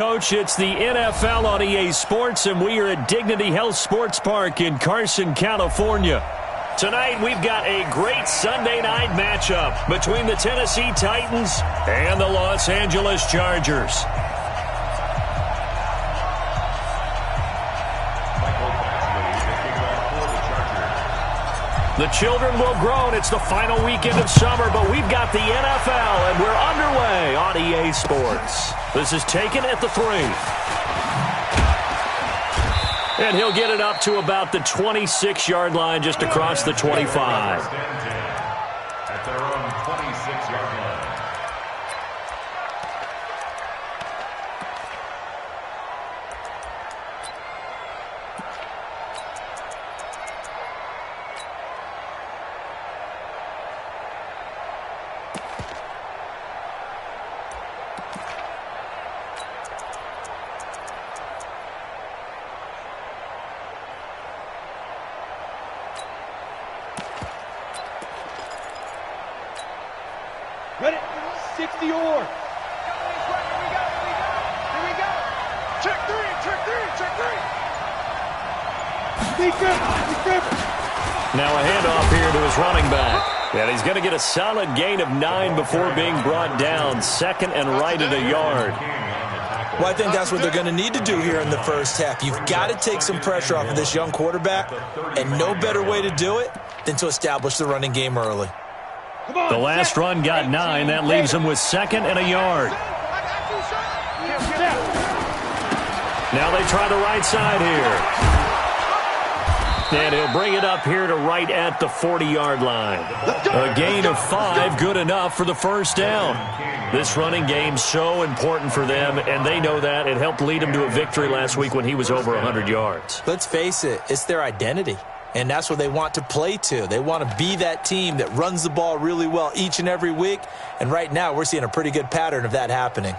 Coach, it's the NFL on EA Sports, and we are at Dignity Health Sports Park in Carson, California. Tonight, we've got a great Sunday night matchup between the Tennessee Titans and the Los Angeles Chargers. The children will groan. It's the final weekend of summer, but we've got the NFL, and we're underway on EA Sports. This is taken at the 3. And he'll get it up to about the 26-yard line, just across the 25. At their own 26-yard line. Ready? 60 or. Here we go. Check three. Defense. Now a handoff here to his running back. And he's going to get a solid gain of 9 before being brought down. Second and right at a yard. Well, I think that's what they're going to need to do here in the first half. You've got to take some pressure off of this young quarterback, and no better way to do it than to establish the running game early. The last run got 9. That leaves him with second and a yard. Now they try the right side here. And he'll bring it up here to right at the 40-yard line. A gain of 5, good enough for the first down. This running game so important for them, and they know that. It helped lead them to a victory last week when he was over 100 yards. Let's face it, it's their identity. And that's what they want to play to. They want to be that team that runs the ball really well each and every week. And right now, we're seeing a pretty good pattern of that happening.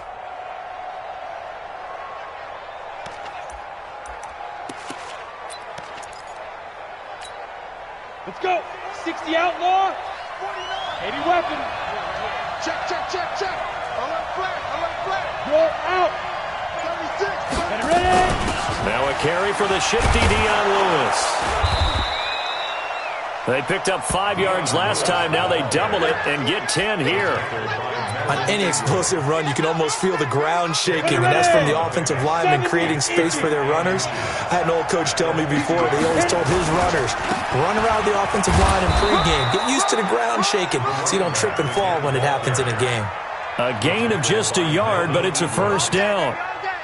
Let's go. 60 outlaw. 80 weapon. Check. Alert flag. You're out. 76. Get ready. Now a carry for the shifty Dion Lewis. They picked up 5 yards last time. Now they double it and get 10 here. On any explosive run, you can almost feel the ground shaking, and that's from the offensive linemen creating space for their runners. I had an old coach tell me before, they always told his runners, run around the offensive line in pregame. Get used to the ground shaking so you don't trip and fall when it happens in a game. A gain of just a yard, but it's a first down.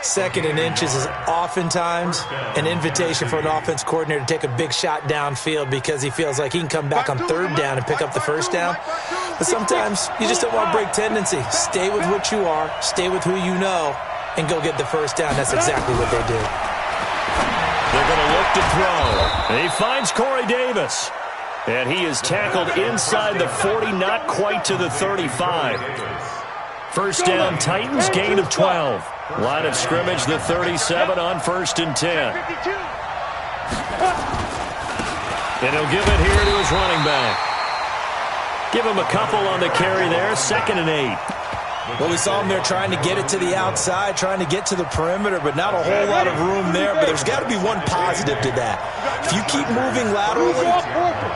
Second and inches is oftentimes an invitation for an offense coordinator to take a big shot downfield because he feels like he can come back on third down and pick up the first down. But sometimes you just don't want to break tendency. Stay with what you are, stay with who you know, and go get the first down. That's exactly what they do. They're going to look to throw. He finds Corey Davis. And he is tackled inside the 40, not quite to the 35. First down, Titans, gain of 12. Line of scrimmage, the 37 on 1st and 10. And he'll give it here to his running back. Give him a couple on the carry there, 2nd and 8. Well, we saw him there trying to get it to the outside, trying to get to the perimeter, but not a whole lot of room there. But there's got to be one positive to that. If you keep moving laterally,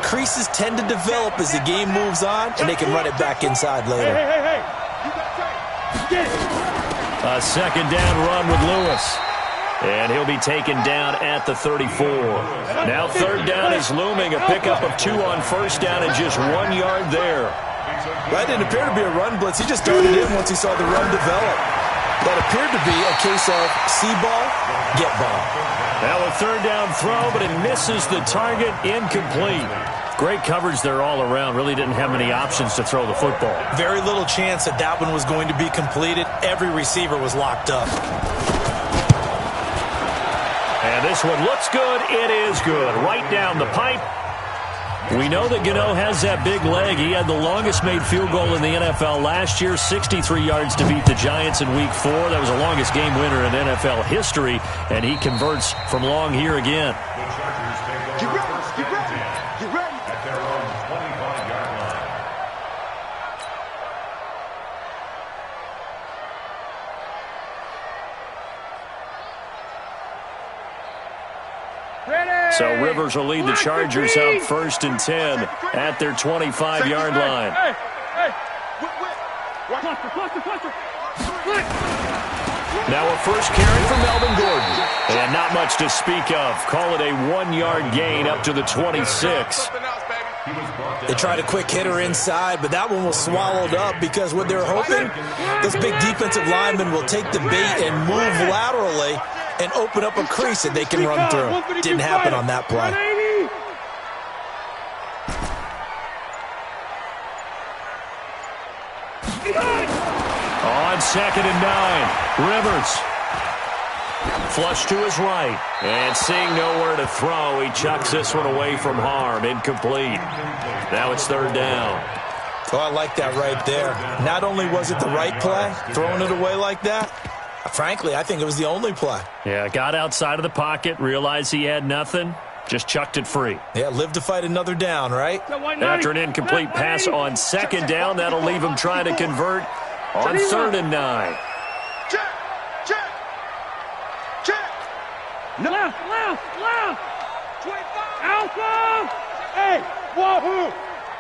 creases tend to develop as the game moves on, and they can run it back inside later. A second down run with Lewis. And he'll be taken down at the 34. Now third down is looming. A pickup of 2 on first down and just 1 yard there. That didn't appear to be a run blitz. He just started in once he saw the run develop. That appeared to be a case of see ball, get ball. Now a third down throw, but it misses the target, incomplete. Great coverage there all around. Really didn't have many options to throw the football. Very little chance that that one was going to be completed. Every receiver was locked up. And this one looks good. It is good. Right down the pipe. We know that Gano has that big leg. He had the longest made field goal in the NFL last year, 63 yards to beat the Giants in Week 4. That was the longest game winner in NFL history, and he converts from long here again. So Rivers will lead the Chargers up 1st and 10 at their 25-yard line. Now a first carry for Melvin Gordon. And not much to speak of. Call it a 1-yard gain up to the 26. They tried a quick hitter inside, but that one was swallowed up because what they're hoping, those big defensive linemen will take the bait and move laterally and open up a crease that they can run through. Didn't happen on that play. On 2nd and 9, Rivers. Flush to his right. And seeing nowhere to throw, he chucks this one away from harm. Incomplete. Now it's 3rd down. Oh, I like that right there. Not only was it the right play, throwing it away like that, frankly, I think it was the only play. Yeah, got outside of the pocket, realized he had nothing, just chucked it free. Yeah, live to fight another down, right? After an incomplete pass on 2nd down, that'll leave him trying to convert on 3rd and 9. Left. 25. Alpha. Hey, wahoo.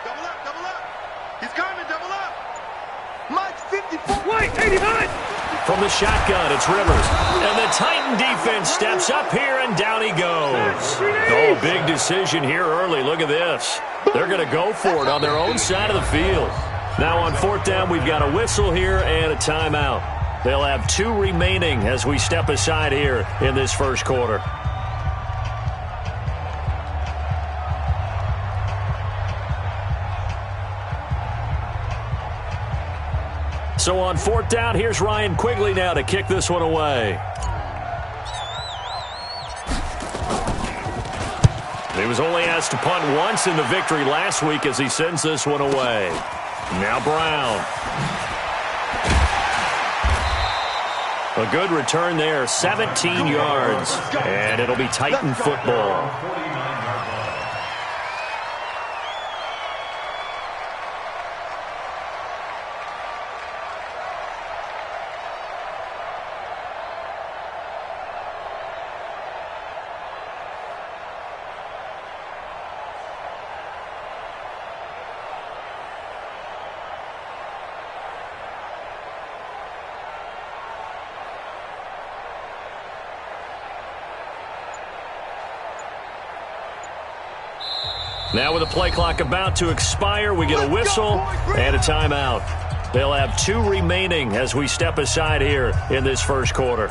Double up. He's coming, double up. Mike's 54. Wait, 89. From the shotgun, it's Rivers. And the Titan defense steps up here, and down he goes. Oh, big decision here early. Look at this. They're going to go for it on their own side of the field. Now on 4th down, we've got a whistle here and a timeout. They'll have 2 remaining as we step aside here in this first quarter. So on 4th down, here's Ryan Quigley now to kick this one away. He was only asked to punt once in the victory last week as he sends this one away. Now Brown. A good return there, 17 yards, and it'll be Titan football. Now with the play clock about to expire, we get a whistle and a timeout. They'll have 2 remaining as we step aside here in this first quarter.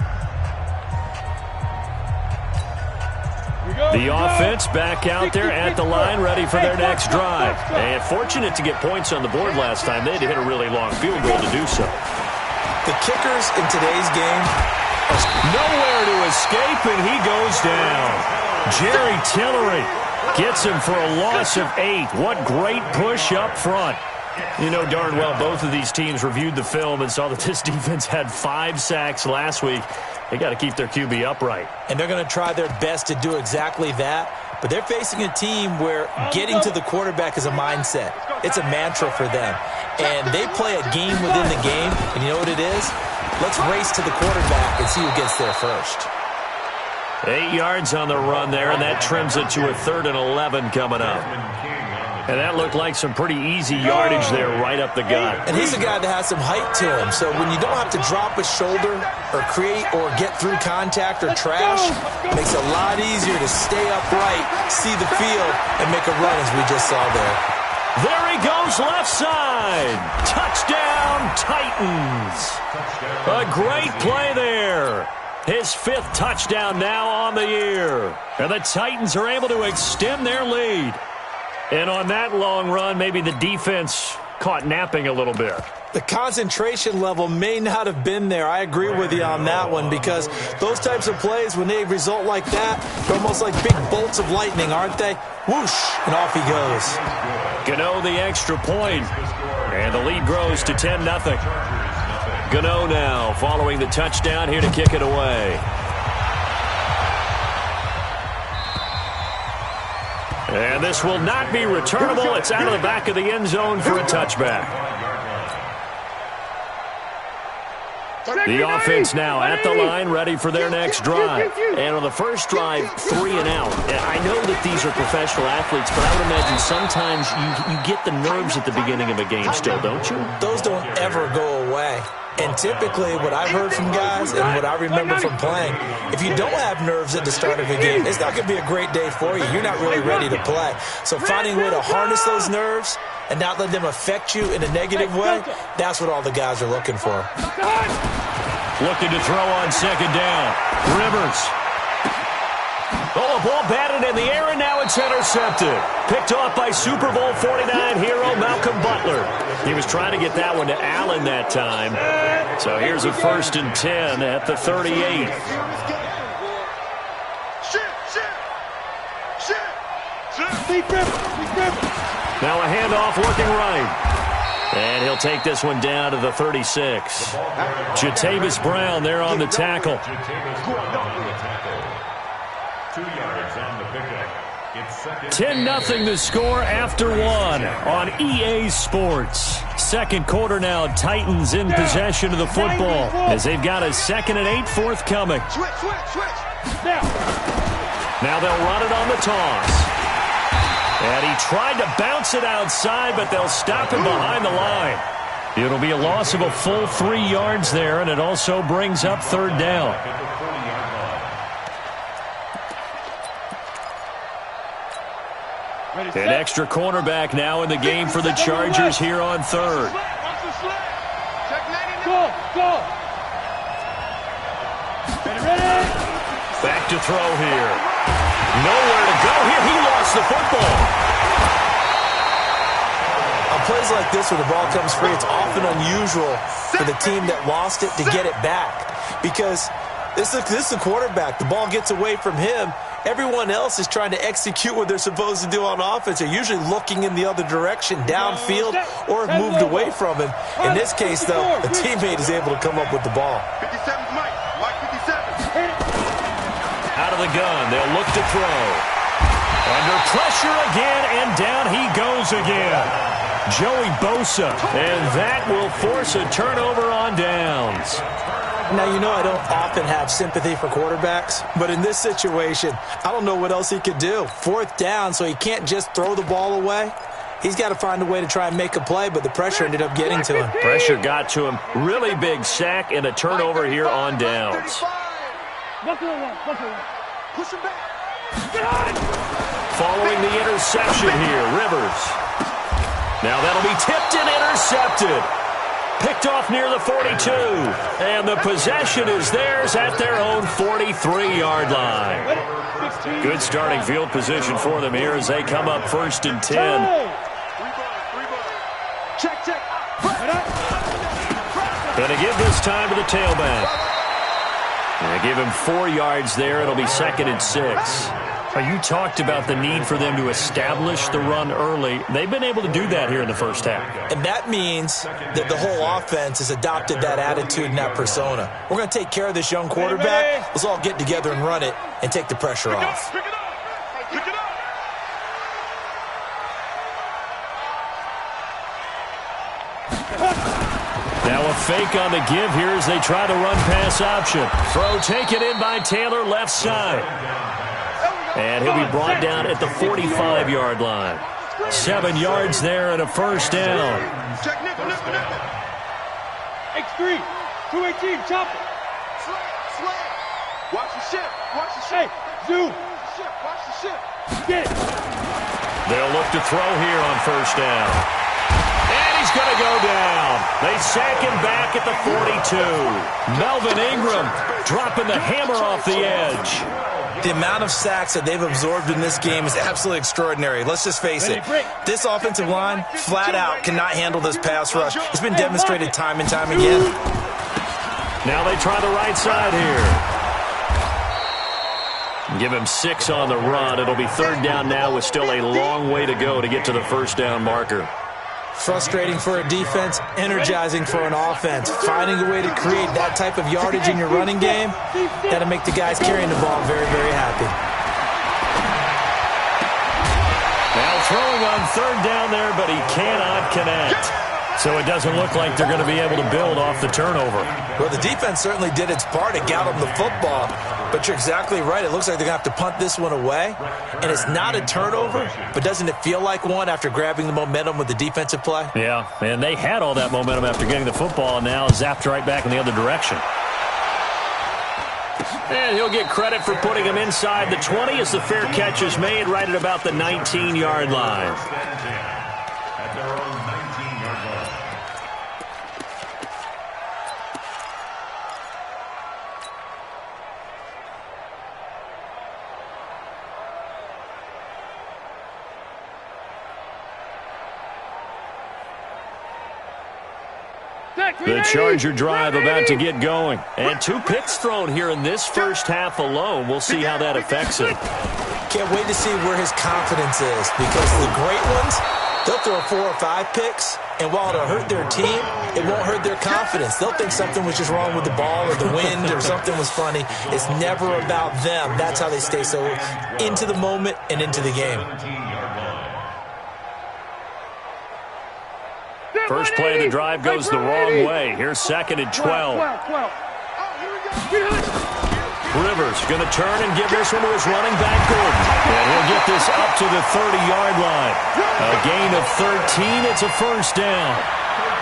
The offense back out there at the line, ready for their next drive. And fortunate to get points on the board last time. They had to hit a really long field goal to do so. The kickers in today's game are nowhere to escape, and he goes down. Jerry Tillery gets him for a loss of 8. What great push up front. You know darn well both of these teams reviewed the film and saw that this defense had 5 sacks last week. They got to keep their QB upright. And they're going to try their best to do exactly that. But they're facing a team where getting to the quarterback is a mindset. It's a mantra for them. And they play a game within the game. And you know what it is? Let's race to the quarterback and see who gets there first. 8 yards on the run there, and that trims it to a 3rd and 11 coming up. And that looked like some pretty easy yardage there right up the gut. And he's a guy that has some height to him, so when you don't have to drop a shoulder or create or get through contact or trash, it makes it a lot easier to stay upright, see the field, and make a run as we just saw there. There he goes left side. Touchdown, Titans. A great play there. His 5th touchdown now on the year. And the Titans are able to extend their lead. And on that long run, maybe the defense caught napping a little bit. The concentration level may not have been there. I agree with you on that one because those types of plays, when they result like that, they're almost like big bolts of lightning, aren't they? Whoosh, and off he goes. Gano the extra point, and the lead grows to 10-0. Gano now following the touchdown here to kick it away. And this will not be returnable. It's out of the back of the end zone for a touchback. The offense now at the line, ready for their next drive. And on the first drive, 3 and out. I know that these are professional athletes, but I would imagine sometimes you get the nerves at the beginning of a game still, don't you? Those don't ever go away. And typically what I've heard from guys and what I remember from playing, if you don't have nerves at the start of a game, it's not going to be a great day for you. You're not really ready to play. So finding a way to harness those nerves and not let them affect you in a negative way, that's what all the guys are looking for. Looking to throw on second down. Rivers. Oh, a ball batted in the air, and now it's intercepted. Picked off by Super Bowl 49 hero Malcolm Butler. He was trying to get that one to Allen that time. So here's a 1st and 10 at the 38. Now a handoff looking right. And he'll take this one down to the 36. Jatavis Brown there on the tackle. 2 yards on the pickup. It's 10-0 the score after 1 on EA Sports. Second quarter now, Titans in possession of the football as they've got a 2nd and 8 forthcoming. Now they'll run it on the toss. And he tried to bounce it outside, but they'll stop him behind the line. It'll be a loss of a full 3 yards there, and it also brings up 3rd down. An extra cornerback now in the game for the Chargers here on 3rd. Back to throw here. Nowhere to go here. He lost the football. On plays like this where the ball comes free, it's often unusual for the team that lost it to get it back. Because this is the quarterback. The ball gets away from him. Everyone else is trying to execute what they're supposed to do on offense. They're usually looking in the other direction, downfield, or have moved away from him. In this case, though, a teammate is able to come up with the ball. 57's Mike. Mike 57. Out of the gun, they'll look to throw. Under pressure again, and down he goes again. Joey Bosa, and that will force a turnover on downs. Now, you know I don't often have sympathy for quarterbacks, but in this situation, I don't know what else he could do. 4th down, so he can't just throw the ball away. He's got to find a way to try and make a play, but the pressure ended up getting to him. Pressure got to him. Really big sack and a turnover here on downs. Following the interception here, Rivers. Now that'll be tipped and intercepted. Picked off near the 42. And the possession is theirs at their own 43-yard line. Good starting field position for them here as they come up 1st and 10. Going to give this time to the tailback. And give him 4 yards there. It'll be 2nd and 6. You talked about the need for them to establish the run early. They've been able to do that here in the first half. And that means that the whole offense has adopted that attitude and that persona. We're going to take care of this young quarterback. Let's all get together and run it and take the pressure off. Pick it up. Pick it up. Now a fake on the give here as they try to run pass option. Throw taken in by Taylor left side. And he'll be brought down at the 45-yard line. 7 yards there and a 1st down. Check nickel. X3, 218, chop it. Slant. Watch the ship. Hey, zoom. Watch the ship. Get it. They'll look to throw here on 1st down. And he's going to go down. They sack him back at the 42. Melvin Ingram dropping the hammer off the edge. The amount of sacks that they've absorbed in this game is absolutely extraordinary. Let's just face it. This offensive line, flat out, cannot handle this pass rush. It's been demonstrated time and time again. Now they try the right side here. Give him 6 on the run. It'll be 3rd down now with still a long way to go to get to the 1st down marker. Frustrating for a defense, energizing for an offense. Finding a way to create that type of yardage in your running game, that'll make the guys carrying the ball very, very happy. Now throwing on 3rd down there, but he cannot connect. So it doesn't look like they're going to be able to build off the turnover. Well, the defense certainly did its part to got them the football. But you're exactly right. It looks like they're going to have to punt this one away. And it's not a turnover, but doesn't it feel like one after grabbing the momentum with the defensive play? Yeah, and they had all that momentum after getting the football, and now zapped right back in the other direction. And he'll get credit for putting him inside the 20 as the fair catch is made right at about the 19-yard line. At their own 19-yard line. The Charger drive about to get going. And 2 picks thrown here in this first half alone. We'll see how that affects him. Can't wait to see where his confidence is, because the great ones, they'll throw 4 or 5 picks, and while it'll hurt their team, it won't hurt their confidence. They'll think something was just wrong with the ball or the wind or something was funny. It's never about them. That's how they stay so into the moment and into the game. First play of the drive goes the wrong way. Here's 2nd and 12. Rivers going to turn and give this one to his running back, Gordon. And he'll get this up to the 30-yard line. A gain of 13. It's a first down.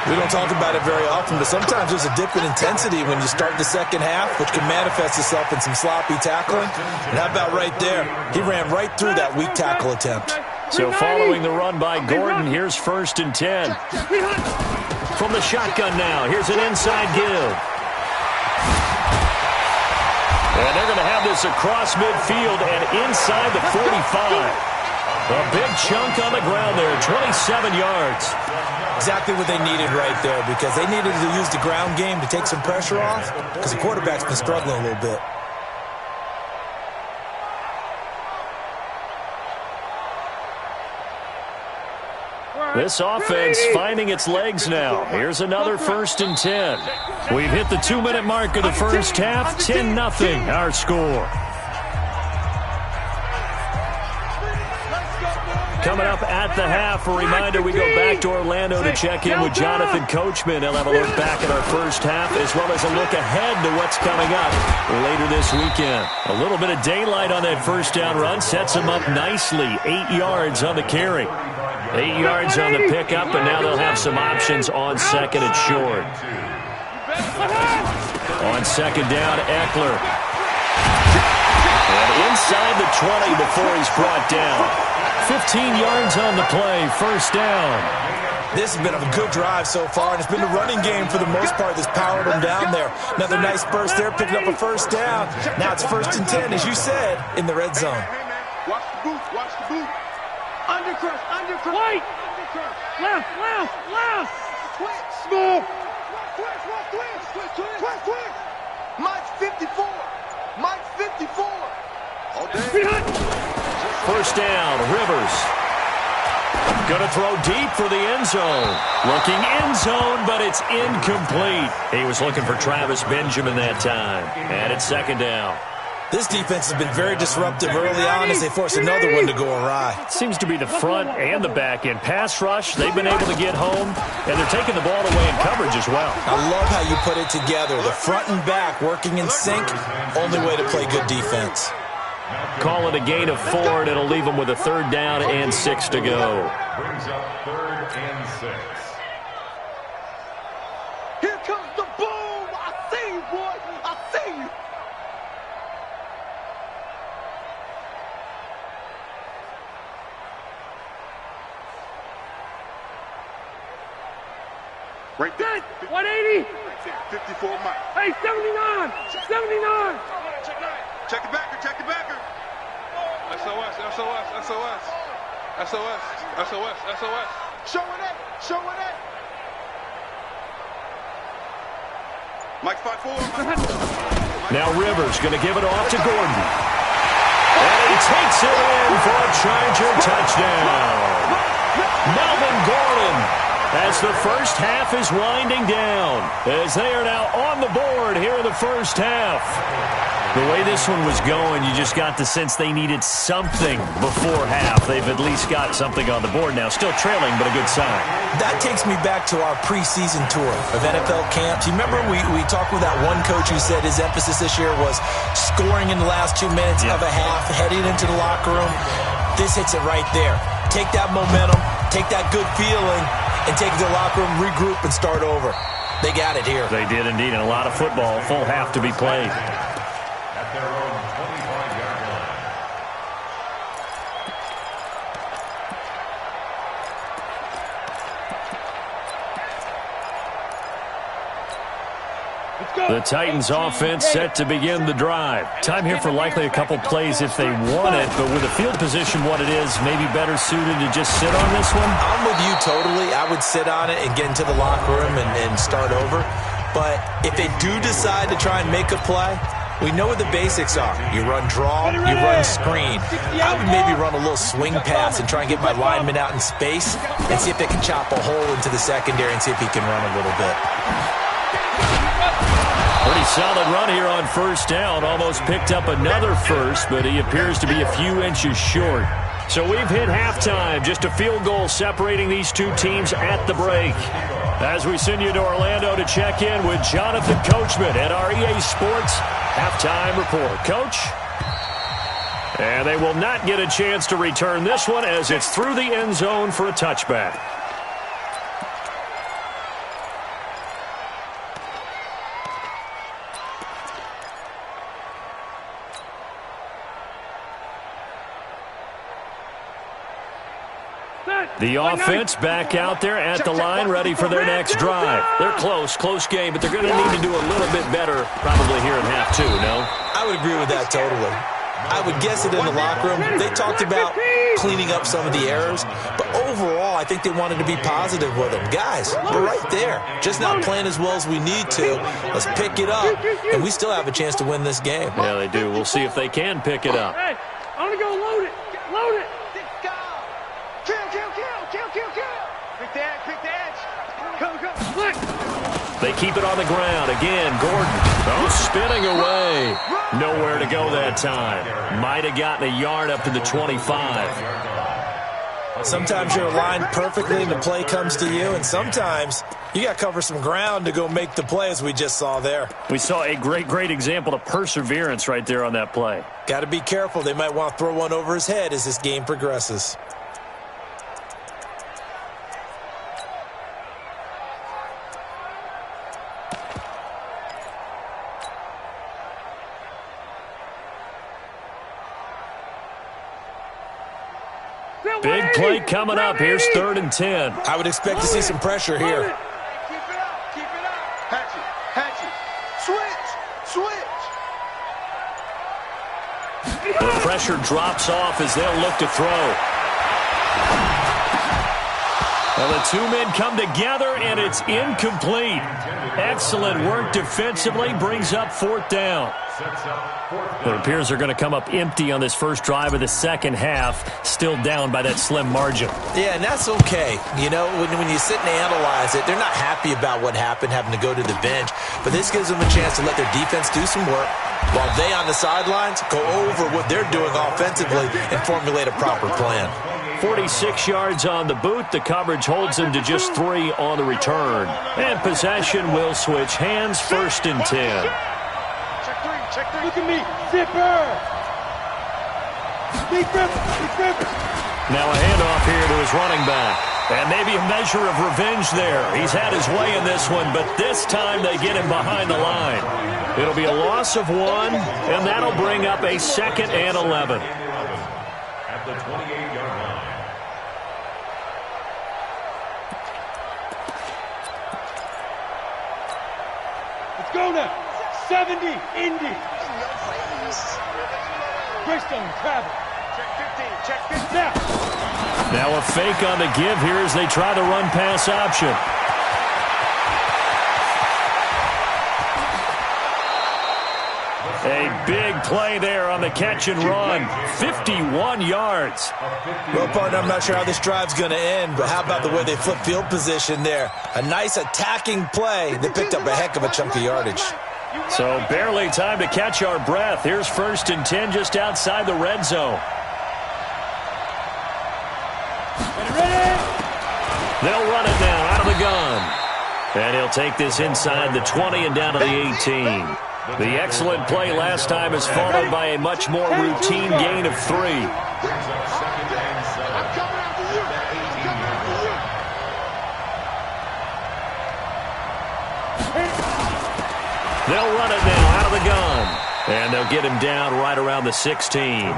We don't talk about it very often, but sometimes there's a dip in intensity when you start the second half, which can manifest itself in some sloppy tackling. And how about right there? He ran right through that weak tackle attempt. So following the run by Gordon, here's 1st and 10. From the shotgun now, here's an inside give. And they're going to have this across midfield and inside the 45. A big chunk on the ground there, 27 yards. Exactly what they needed right there, because they needed to use the ground game to take some pressure off, because the quarterback's been struggling a little bit. This offense finding its legs now. Here's another 1st and 10. We've hit the 2-minute mark of the first half. 10-0 our score. Coming up at the half, a reminder we go back to Orlando to check in with Jonathan Coachman. He'll have a look back at our first half as well as a look ahead to what's coming up later this weekend. A little bit of daylight on that first down run sets him up nicely. 8 yards on the carry. 8 yards on the pickup, and now they'll have some options on 2nd and short. On 2nd down, Eckler. And inside the 20 before he's brought down. 15 yards on the play, first down. This has been a good drive so far, and it's been the running game for the most part that's powered them down there. Another nice burst there, picking up a first down. Now it's 1st and 10, as you said, in the red zone. Watch the boot, watch the boot. Undercrush, undercrush. White. Undercrush. Left, left, left. Twitch. Small. Twitch, twitch, twitch, twitch, twitch. Mike's 54. Mike's 54. All day. Behind. First down, Rivers. Going to throw deep for the end zone. Looking end zone, but it's incomplete. He was looking for Travis Benjamin that time. And it's 2nd down. This defense has been very disruptive early on as they force another one to go awry. Seems to be the front and the back end. Pass rush, they've been able to get home, and they're taking the ball away in coverage as well. I love how you put it together. The front and back working in sync, only way to play good defense. Call it a gain of 4, and it'll leave them with a 3rd down and 6 to go. Brings up 3rd and 6. Here comes the boom. I see you, boy. I see you. Right there. 180. 54 Mike. Hey, 79. 79. Check the backer, check the backer. SOS, SOS, SOS. SOS, SOS, SOS. Show it up, show it up. Mike 5-4. Now Rivers going to give it off to Gordon. And he takes it in for a Charger touchdown. Melvin Gordon as the first half is winding down, as they are now on the board here in the first half. The way this one was going, you just got the sense they needed something before half. They've at least got something on the board now. Still trailing, but a good sign. That takes me back to our preseason tour of NFL camps. You remember we talked with that one coach who said his emphasis this year was scoring in the last 2 minutes of a half, heading into the locker room. This hits it right there. Take that momentum, take that good feeling, and take it to the locker room, regroup, and start over. They got it here. They did indeed, and a lot of football, full half to be played. At their own 25-yard line. The Titans offense set to begin the drive. Time here for likely a couple plays if they want it, but with the field position what it is, maybe better suited to just sit on this one? I'm with you totally. I would sit on it and get into the locker room and start over. But if they do decide to try and make a play, we know what the basics are. You run draw, you run screen. I would maybe run a little swing pass and try and get my lineman out in space and see if they can chop a hole into the secondary and see if he can run a little bit. Pretty solid run here on first down. Almost picked up another first, but he appears to be a few inches short. So we've hit halftime. Just a field goal separating these two teams at the break. As we send you to Orlando to check in with Jonathan Coachman at our EA Sports Halftime Report. Coach? And they will not get a chance to return this one as it's through the end zone for a touchback. The offense back out there at the line, ready for their next drive. They're close game, but they're going to need to do a little bit better probably here in half two, no? I would agree with that totally. I would guess it in the locker room. They talked about cleaning up some of the errors, but overall, I think they wanted to be positive with them. Guys, we're right there. Just not playing as well as we need to. Let's pick it up, and we still have a chance to win this game. Yeah, they do. We'll see if they can pick it up. Hey, I want to go load it. Load it. Pick the edge. Go. Flick. They keep it on the ground. Again, Gordon spinning away. Nowhere to go that time. Might have gotten a yard up to the 25. Sometimes you're aligned perfectly and the play comes to you, and sometimes you got to cover some ground to go make the play, as we just saw there. We saw a great example of perseverance right there on that play. Got to be careful. They might want to throw one over his head as this game progresses. Big play coming up. Here's 3rd and 10. I would expect to see some pressure here. Keep it up. Hatchet. Switch. The pressure drops off as they'll look to throw. Well, the two men come together, and it's incomplete. Excellent work defensively. Brings up 4th down. It appears they're going to come up empty on this first drive of the second half, still down by that slim margin. Yeah, and that's okay. You know, when you sit and analyze it, they're not happy about what happened, having to go to the bench, but this gives them a chance to let their defense do some work while they on the sidelines go over what they're doing offensively and formulate a proper plan. 46 yards on the boot. The coverage holds them to just 3 on the return. And possession will switch hands, 1st and 10. Check 3. Look at me. Zipper. Big ripper. Now a handoff here to his running back. And maybe a measure of revenge there. He's had his way in this one, but this time they get him behind the line. It'll be a loss of 1, and that'll bring up a 2nd and 11. At the 28-yard line. Let's go now. 70, Indy. Greystone, travel. Check 15. Now a fake on the give here as they try the run-pass option. A Big play there on the catch and run. 51 yards. Well, partner, I'm not sure how this drive's going to end, but how about the way they flip field position there? A nice attacking play that picked up a heck of a chunk of yardage. So barely time to catch our breath. Here's 1st and 10 just outside the red zone. They'll run it now out of the gun. And he'll take this inside the 20 and down to the 18. The excellent play last time is followed by a much more routine gain of 3. They'll run it now out of the gun. And they'll get him down right around the 16.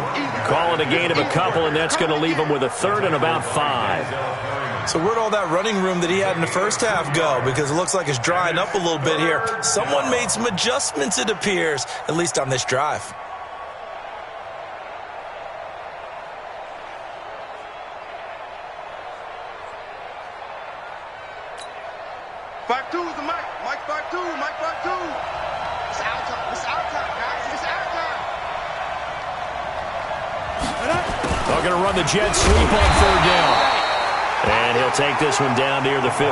Call it a gain of a couple, and that's going to leave him with a 3rd and about 5. So where'd all that running room that he had in the first half go? Because it looks like it's drying up a little bit here. Someone made some adjustments, it appears, at least on this drive. Back two is the Mike. Mike back two. Mike back two. It's our time. It's our time, guys. It's our time. They're going to run the jet sweep on 3rd down. And he'll take this one down near the 15.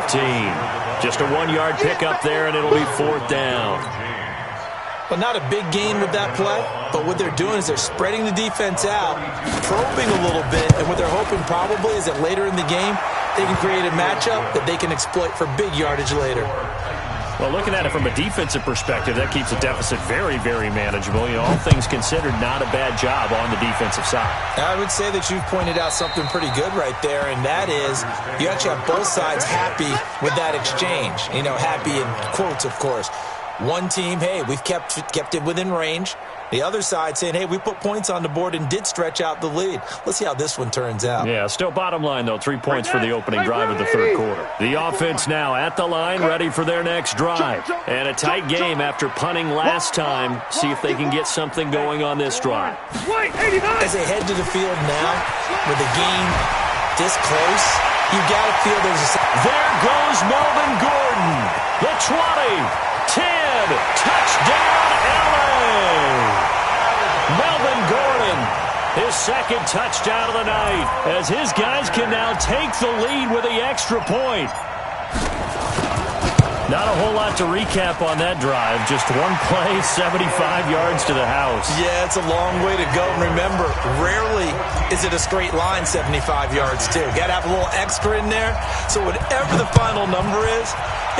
Just a 1-yard pickup there, and it'll be 4th down. Well, not a big gain with that play, but what they're doing is they're spreading the defense out, probing a little bit, and what they're hoping probably is that later in the game, they can create a matchup that they can exploit for big yardage later. Well, looking at it from a defensive perspective, that keeps the deficit very, very manageable. You know, all things considered, not a bad job on the defensive side. I would say that you've pointed out something pretty good right there, and that is you actually have both sides happy with that exchange. You know, happy in quotes, of course. One team, hey, we've kept it within range. The other side saying, hey, we put points on the board and did stretch out the lead. Let's see how this one turns out. Yeah, still bottom line, though, 3 points for the opening drive of the 3rd quarter. The offense now at the line, ready for their next drive. And a tight game after punting last time. See if they can get something going on this drive. As they head to the field now, with the game this close, you got to feel there's a... There goes Melvin Gordon. The 20, 10, touchdown, LA. Melvin Gordon, his 2nd touchdown of the night, as his guys can now take the lead with the extra point. Not a whole lot to recap on that drive. Just one play, 75 yards to the house. Yeah, it's a long way to go. And remember, rarely is it a straight line 75 yards, too. Got to have a little extra in there. So whatever the final number is,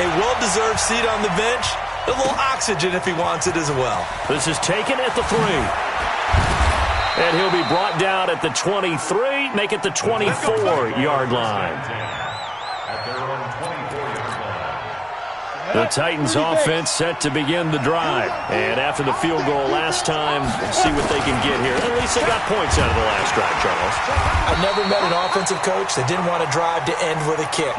a well-deserved seat on the bench, a little oxygen if he wants it as well. This is taken at the 3. And he'll be brought down at the 23, make it the 24-yard line. The Titans offense set to begin the drive. And after the field goal last time, see what they can get here. At least they got points out of the last drive, Charles. I've never met an offensive coach that didn't want to drive to end with a kick.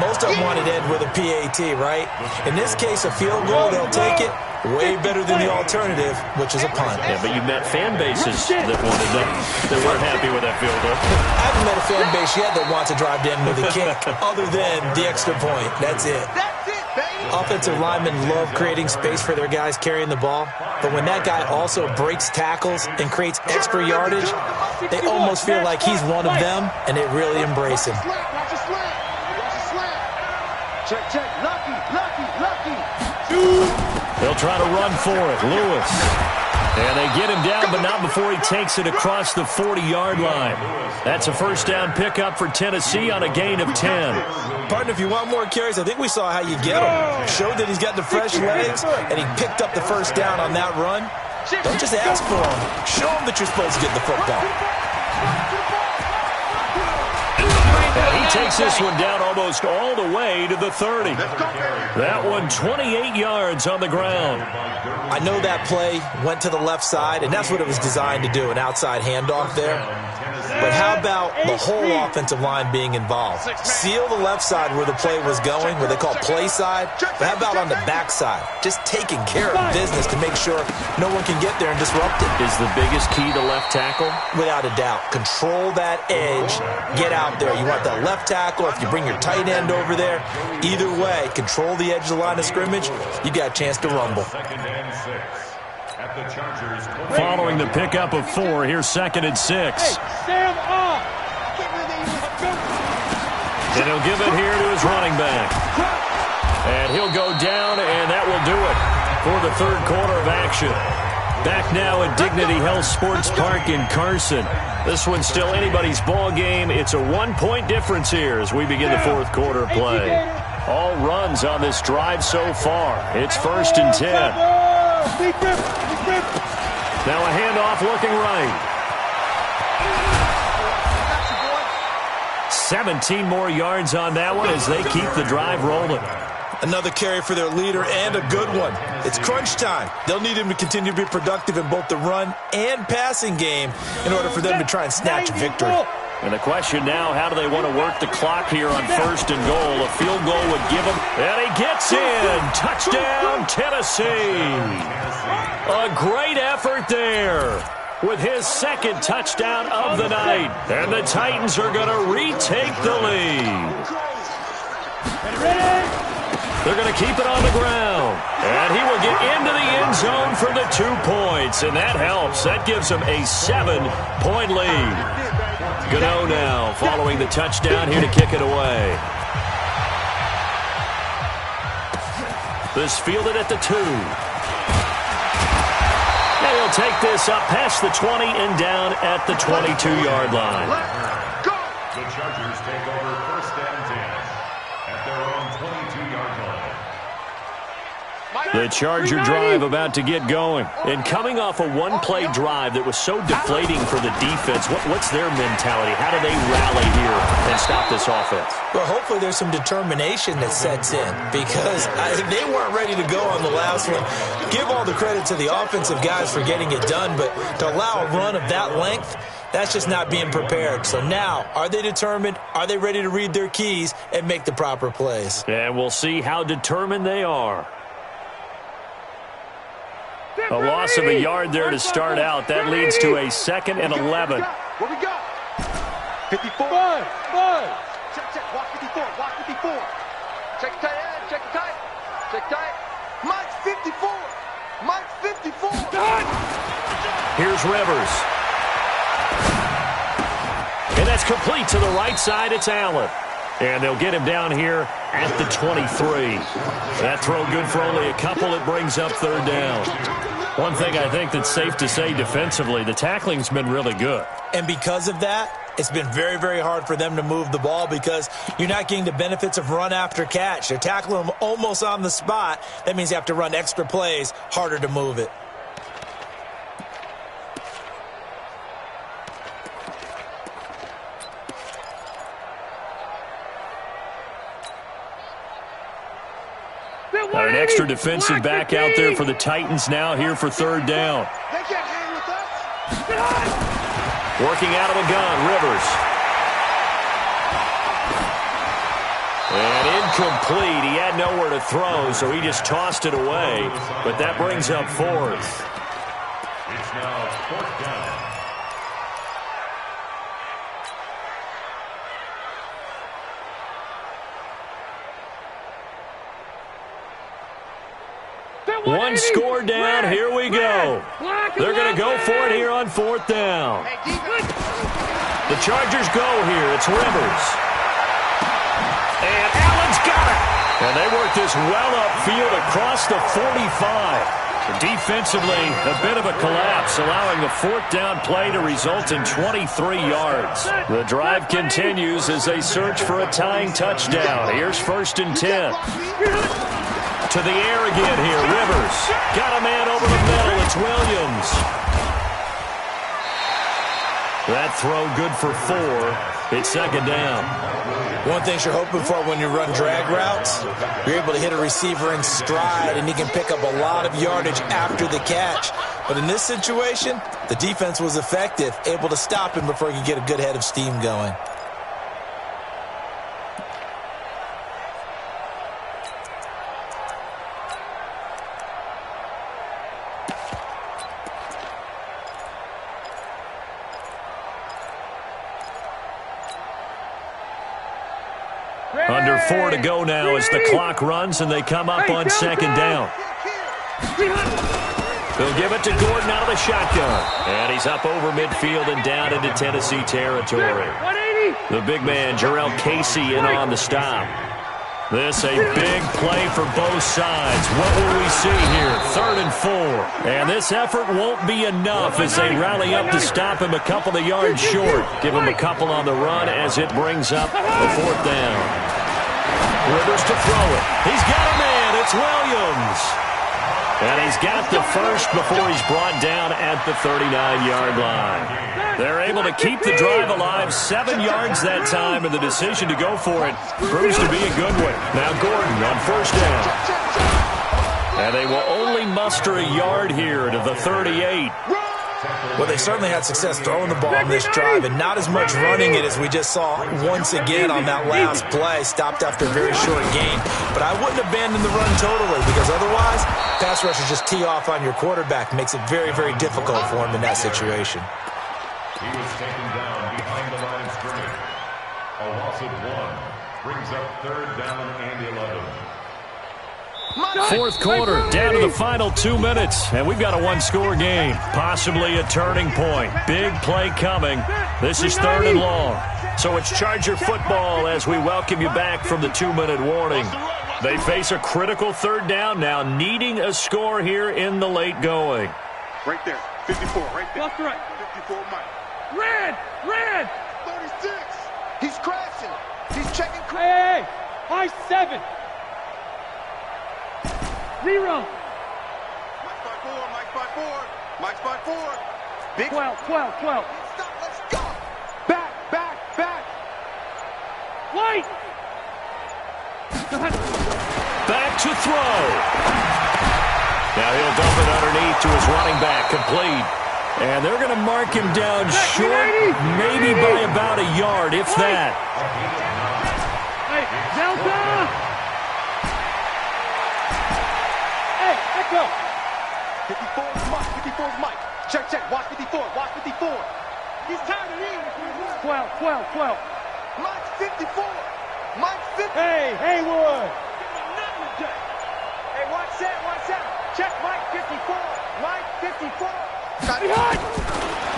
Most of them wanted to end with a PAT, right? In this case, a field goal, they'll take it. Way better than the alternative, which is a punt. Yeah, but you met fan bases that wanted that weren't happy with that field goal. I haven't met a fan base yet that wants to drive to end with a kick, other than the extra point. That's it. Offensive linemen love creating space for their guys carrying the ball, but when that guy also breaks tackles and creates extra yardage, they almost feel like he's one of them, and they really embrace him. Check, check. Lucky, lucky, lucky. They'll try to run for it. Lewis. And they get him down, but not before he takes it across the 40-yard line. That's a 1st down pickup for Tennessee on a gain of 10. Partner, if you want more carries, I think we saw how you get him. Showed that he's got the fresh legs, and he picked up the 1st down on that run. Don't just ask for him. Show him that you're supposed to get the football. And he takes this one down almost all the way to the 30. That one 28 yards on the ground. I know that play went to the left side, and that's what it was designed to do, an outside handoff there. But how about the whole offensive line being involved? Seal the left side where the play was going, where they call play side. But how about on the back side? Just taking care of business to make sure no one can get there and disrupt it. Is the biggest key to left tackle? Without a doubt. Control that edge. Get out there. You want that left tackle, if you bring your tight end over there. Either way, control the edge of the line of scrimmage. You got a chance to rumble. At the Chargers' 20. Following the pickup of 4, here's 2nd and 6. Hey, Sam off. And he'll give it here to his running back. And he'll go down, and that will do it for the third quarter of action. Back now at Dignity Health Sports Park in Carson. This one's still anybody's ball game. It's a 1-point difference here as we begin the fourth quarter play. All runs on this drive so far. It's 1st and 10. Now a handoff looking right. 17 more yards on that one as they keep the drive rolling. Another carry for their leader and a good one. It's crunch time. They'll need him to continue to be productive in both the run and passing game in order for them to try and snatch a victory. And the question now, how do they want to work the clock here on 1st and goal? A field goal would give them. And he gets in. Touchdown, Tennessee. A great effort there with his 2nd touchdown of the night. And the Titans are going to retake the lead. They're going to keep it on the ground. And he will get into the end zone for the 2 points. And that helps. That gives him a 7-point lead. Gano now following the touchdown here to kick it away. This fielded at the 2. And he'll take this up past the 20 and down at the 22-yard line. The Chargers take over 1st and 10 at their own 22-yard line. The Charger drive about to get going. And coming off a one-play drive that was so deflating for the defense, what's their mentality? How do they rally here and stop this offense? Well, hopefully there's some determination that sets in because they weren't ready to go on the last one. Give all the credit to the offensive guys for getting it done, but to allow a run of that length, that's just not being prepared. So now, are they determined? Are they ready to read their keys and make the proper plays? And we'll see how determined they are. A loss of a yard there to start out. That leads to a 2nd and 11. What we got? 54. Check. Walk 54. Walk 54. Check tight end. Check tight. Check tight. Mike's 54. Mike's 54. Here's Rivers. And that's complete to the right side. It's Allen. And they'll get him down here at the 23. That throw good for only a couple. It brings up 3rd down. One thing I think that's safe to say defensively, the tackling's been really good. And because of that, it's been very, very hard for them to move the ball because you're not getting the benefits of run after catch. They're tackling them almost on the spot. That means you have to run extra plays, harder to move it. An extra defensive back out there for the Titans now here for 3rd down. They can't hang with us. Working out of the gun, Rivers. And incomplete. He had nowhere to throw, so he just tossed it away. But that brings up 4th. It's now 4th down. One score down. Here we go. They're going to go for it here on 4th down. The Chargers go here. It's Rivers. And Allen's got it. And they work this well upfield across the 45. Defensively, a bit of a collapse, allowing the 4th down play to result in 23 yards. The drive continues as they search for a tying touchdown. Here's 1st and 10. To the air again here, Rivers. Got a man over the middle. It's Williams. That throw good for 4. It's 2nd down. One thing you're hoping for when you run drag routes, you're able to hit a receiver in stride, and he can pick up a lot of yardage after the catch. But in this situation, the defense was effective, able to stop him before he could get a good head of steam going. Under 4 to go now as the clock runs and they come up on 2nd down. They'll give it to Gordon out of the shotgun. And he's up over midfield and down into Tennessee territory. The big man, Jarrell Casey, in on the stop. This a big play for both sides. What will we see here? 3rd and 4. And this effort won't be enough as they rally up to stop him a couple of yards short. Give him a couple on the run as it brings up the 4th down. Rivers to throw it. He's got a man. It's Williams. And he's got the first before he's brought down at the 39-yard line. They're able to keep the drive alive, 7 yards that time, and the decision to go for it proves to be a good one. Now Gordon on 1st down. And they will only muster a yard here to the 38. Well, they certainly had success throwing the ball on this drive and not as much running it as we just saw once again on that last play. Stopped after a very short gain. But I wouldn't abandon the run totally because otherwise, pass rushers just tee off on your quarterback. Makes it very, very difficult for him in that situation. He was taken down behind the line of scrimmage. A loss of 1 brings up 3rd down and 11. 4th quarter, down to the final 2 minutes, and we've got a 1-score game. Possibly a turning point. Big play coming. This is 3rd and long. So it's Charger football as we welcome you back from the 2-minute warning. They face a critical 3rd down now, needing a score here in the late going. Right there. 54, right there. Left to right. 54, Mike. Red! 36. He's crashing. He's checking. Hey! High 7. Rerun. Mike's by 4, Mike's by 4. Mike's by 4. Big 12. Stop, let's go. Back. White! Back to throw. Now he'll dump it underneath to his running back, complete. And they're going to mark him down short, maybe by about a yard, if that. Hey, Delta! Hey, Echo! 54 is Mike. 54 is Mike. Check. Watch 54. He's tired of eating. 12. Mike's 54. Mike's 50. Hey, Haywood! Hey, watch that. Check Mike 54. Mike 54.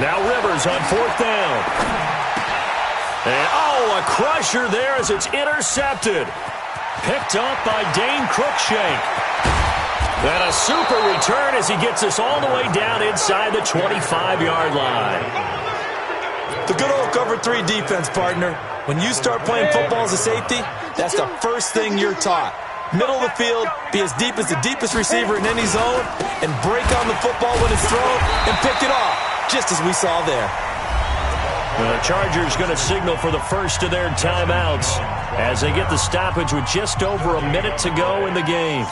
Now Rivers on 4th down. And, a crusher there as it's intercepted. Picked up by Dane Cruikshank. And a super return as he gets us all the way down inside the 25-yard line. The good old cover 3 defense, partner. When you start playing football as a safety, that's the first thing you're taught. Middle of the field, be as deep as the deepest receiver in any zone, and break on the football when it's thrown and pick it off, just as we saw there. The Chargers going to signal for the first of their timeouts as they get the stoppage with just over a minute to go in the game.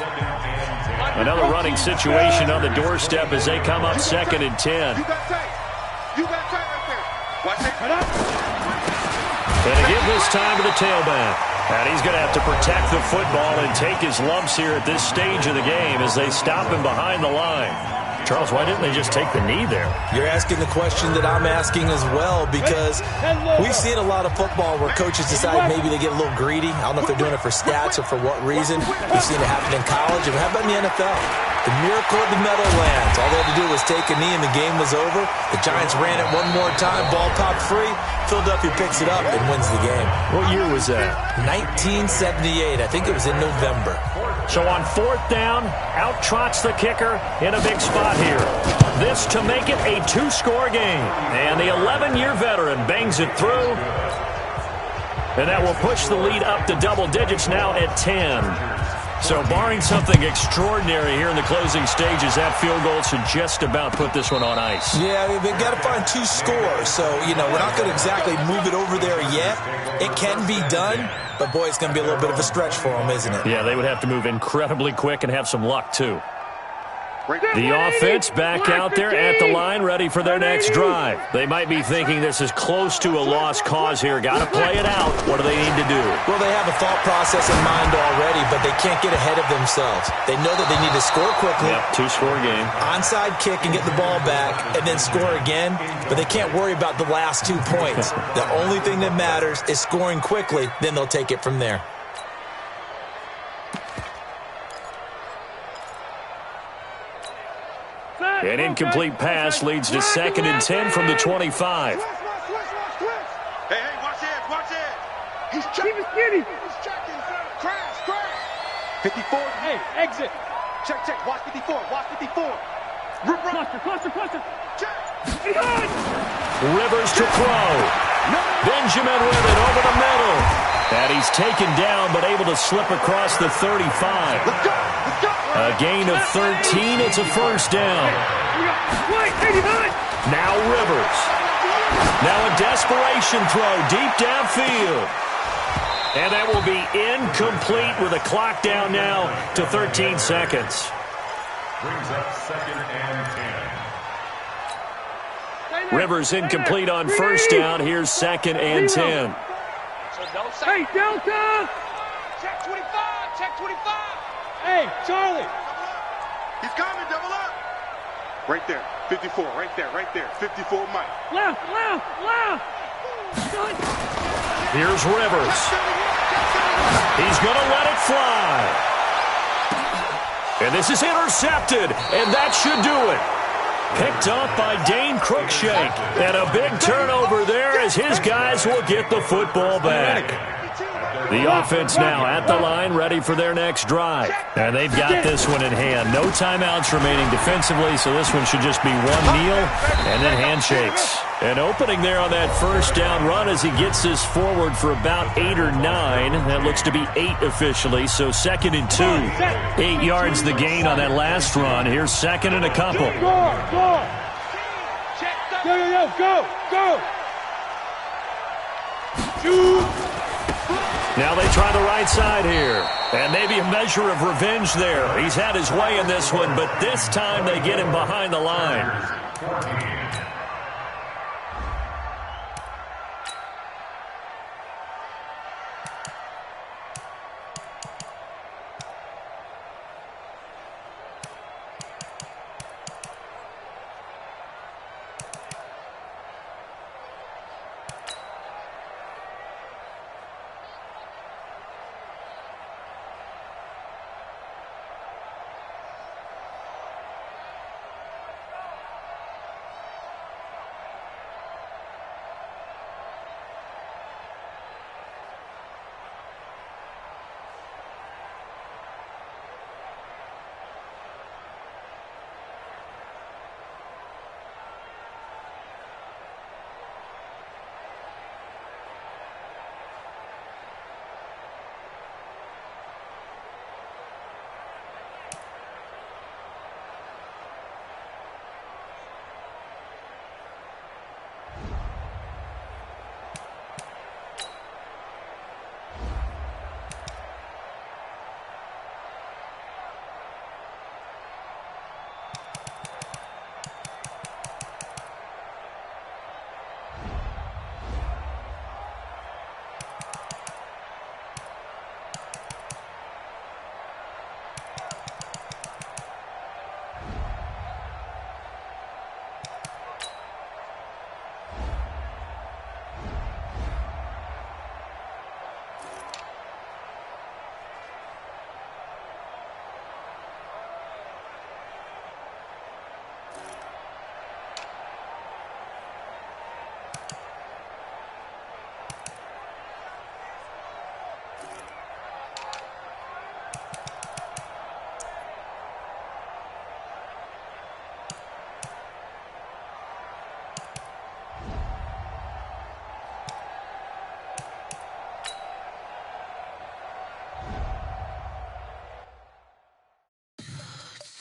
Another running situation on the doorstep as they come up 2nd and 10. You got tight right there. Watch it. And to give this time to the tailback. And he's going to have to protect the football and take his lumps here at this stage of the game as they stop him behind the line. Charles, why didn't they just take the knee there? You're asking the question that I'm asking as well, because we've seen a lot of football where coaches decide maybe they get a little greedy. I don't know if they're doing it for stats or for what reason. We've seen it happen in college. And how about in the NFL? The miracle of the Meadowlands. All they had to do was take a knee and the game was over. The Giants ran it one more time. Ball popped free. Philadelphia picks it up and wins the game. What year was that? 1978. I think it was in November. So on 4th down, out trots the kicker in a big spot here. This to make it a 2-score game. And the 11-year veteran bangs it through. And that will push the lead up to double digits now at 10. So barring something extraordinary here in the closing stages, that field goal should just about put this one on ice. Yeah, they've got to find 2 scores. So, we're not going to exactly move it over there yet. It can be done, but boy, it's going to be a little bit of a stretch for them, isn't it? Yeah, they would have to move incredibly quick and have some luck, too. The offense back out there at the line, ready for their next drive. They might be thinking this is close to a lost cause here. Got to play it out. What do they need to do? Well, they have a thought process in mind already, but they can't get ahead of themselves. They know that they need to score quickly. Yep, 2-score game. Onside kick and get the ball back, and then score again. But they can't worry about the last 2 points. The only thing that matters is scoring quickly. Then they'll take it from there. An incomplete pass leads to 2nd and 10 from the 25. Hey, watch it, watch it. He's checking. Skinny. He's checking. Crash. 54. Hey, exit. Check. Watch 54. Watch 54. Cluster. Check. Behind. Rivers to throw. Benjamin with it over the middle. And he's taken down, but able to slip across the 35. Let's go. A gain of 13. It's a first down. Wait, 89. Now Rivers. Now a desperation throw deep downfield. And that will be incomplete with a clock down now to 13 seconds. Brings up 2nd and 10. Rivers incomplete on first down. Here's 2nd and 10. Hey, Delta. Check 25. Hey, Charlie. He's coming, double up. Right there, 54, right there. 54, Mike. Left. Here's Rivers. He's going to let it fly. And this is intercepted, and that should do it. Picked off by Dane Cruikshank. And a big turnover there as his guys will get the football back. The offense now at the line, ready for their next drive. And they've got this one in hand. No timeouts remaining defensively, so this one should just be one kneel and then handshakes. An opening there on that first down run as he gets this forward for about 8 or 9. That looks to be 8 officially, so 2nd and 2. 8 yards the gain on that last run. Here's 2nd and a couple. Go. Shoot. Now they try the right side here. And maybe a measure of revenge there. He's had his way in this one, but this time they get him behind the line.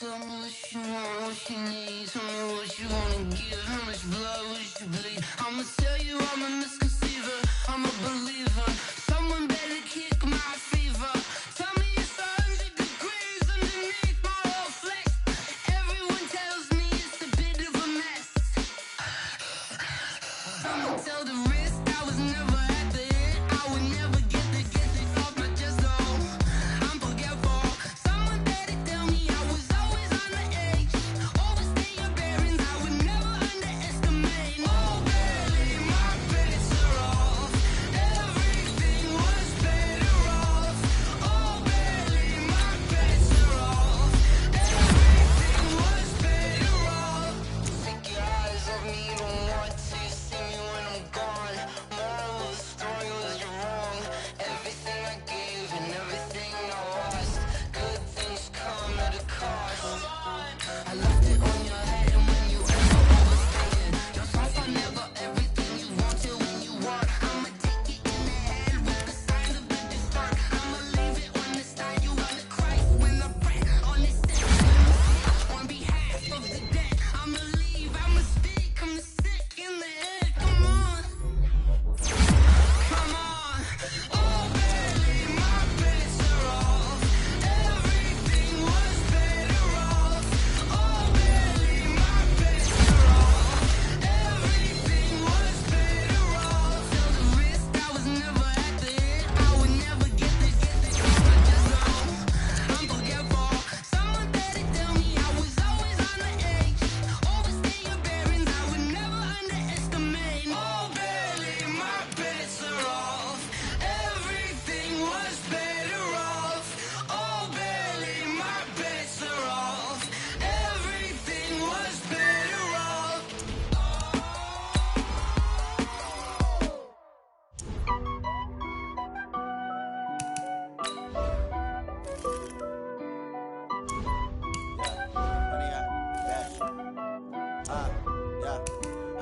Tell me what you want, what you need. Tell me what you wanna give. How much blood would you bleed? I'ma tell you I'm a misconceiver. I'm a believer. Someone better kick my fever. Tell me it's 100 degrees underneath my whole flesh. Everyone tells me it's a bit of a mess. I'ma tell the risk I was never at the end. I would never get this off my chest though. I'm forgetful. Someone better tell me I was always on the edge. Overstay your bearings, I would never underestimate. Oh baby, my bets are off. Everything was better off. Oh baby, my bets are off. Everything was better off.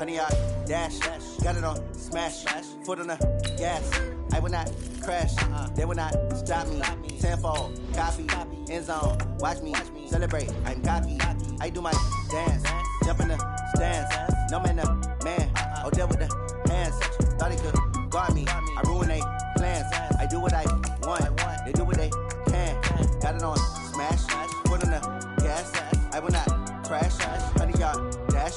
100-yard dash. Got it on smash. Foot on the gas. I will not crash. They will not stop me. Tenfold, copy, end zone. Watch me celebrate. I'm cocky. I do my dance. Jump in the stands. No man, no man. Oh, there with the hands. Thought he could guard me. I ruin they plans. I do what I want. They do what they can. Got it on smash. Foot on the gas. I will not crash. 100-yard dash.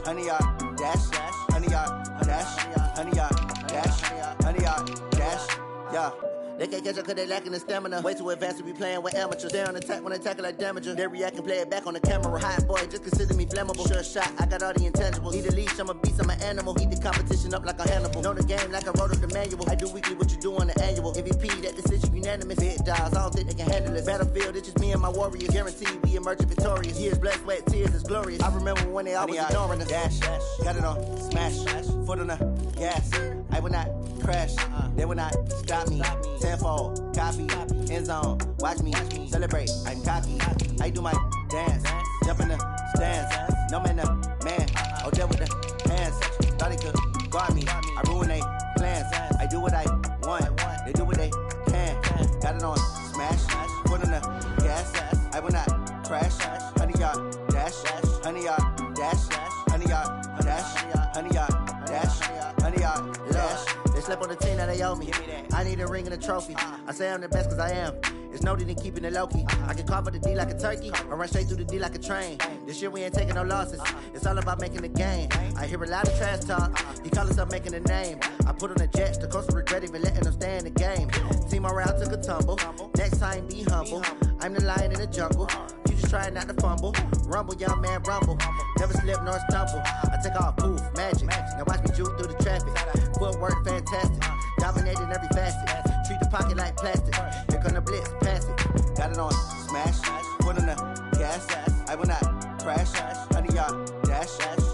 100-yard dash. 100-yard dash. 100-yard dash. 100-yard dash. Yeah. They can't catch up cause they lacking the stamina. Way too advanced to be playing with amateurs. They on attack when they tackle like damager. They react and play it back on the camera. Hot boy, just consider me flammable. Sure shot, I got all the intangibles. Need a leash, I'm a beast, I'm an animal. Heat the competition up like a Hannibal. Know the game like I wrote up the manual. I do weekly what you do on the annual. MVP, that decision unanimous. Big dogs, I don't think they can handle it. Battlefield, it's just me and my warriors. Guaranteed we emerge victorious. Years, blood, sweat, tears, it's glorious. I remember when they always ignoring us. Dash, got it on smash. Foot on the gas. I will not crash. They will not stop me. Tenfold, copy, end zone. Watch me celebrate. I'm cocky. I do my dance. Jump in the stands. No man, no man. Oh, there with the hands. Thought he could guard me. I ruin they plans. I do what I want. They do what they can. Got it on smash. Foot on the gas. I will not crash. 100-yard dash. 100-yard dash. 100-yard dash. 100-yard dash. 100-yard dash. They slept on the team that they owe me. I need a ring and a trophy. I say I'm the best cause I am. It's noted in keeping it low-key. I can carve up the D like a turkey or run straight through the D like a train. This year we ain't taking no losses. It's all about making the game. I hear a lot of trash talk. He call himself making a name. I put on the Jets. The coach will regret even letting them stay in the game. Team morale took a tumble. Next time be humble. I'm the lion in the jungle. You just trying not to fumble. Rumble, young man, rumble. Never slip nor stumble. I take off, poof, magic. Now watch me juke through the traffic. Footwork fantastic. Dominating every facet. Treat the pocket like plastic. Here come the blitz, pass it. Got it on smash. Foot on the gas. I will not crash. 100-yard dash.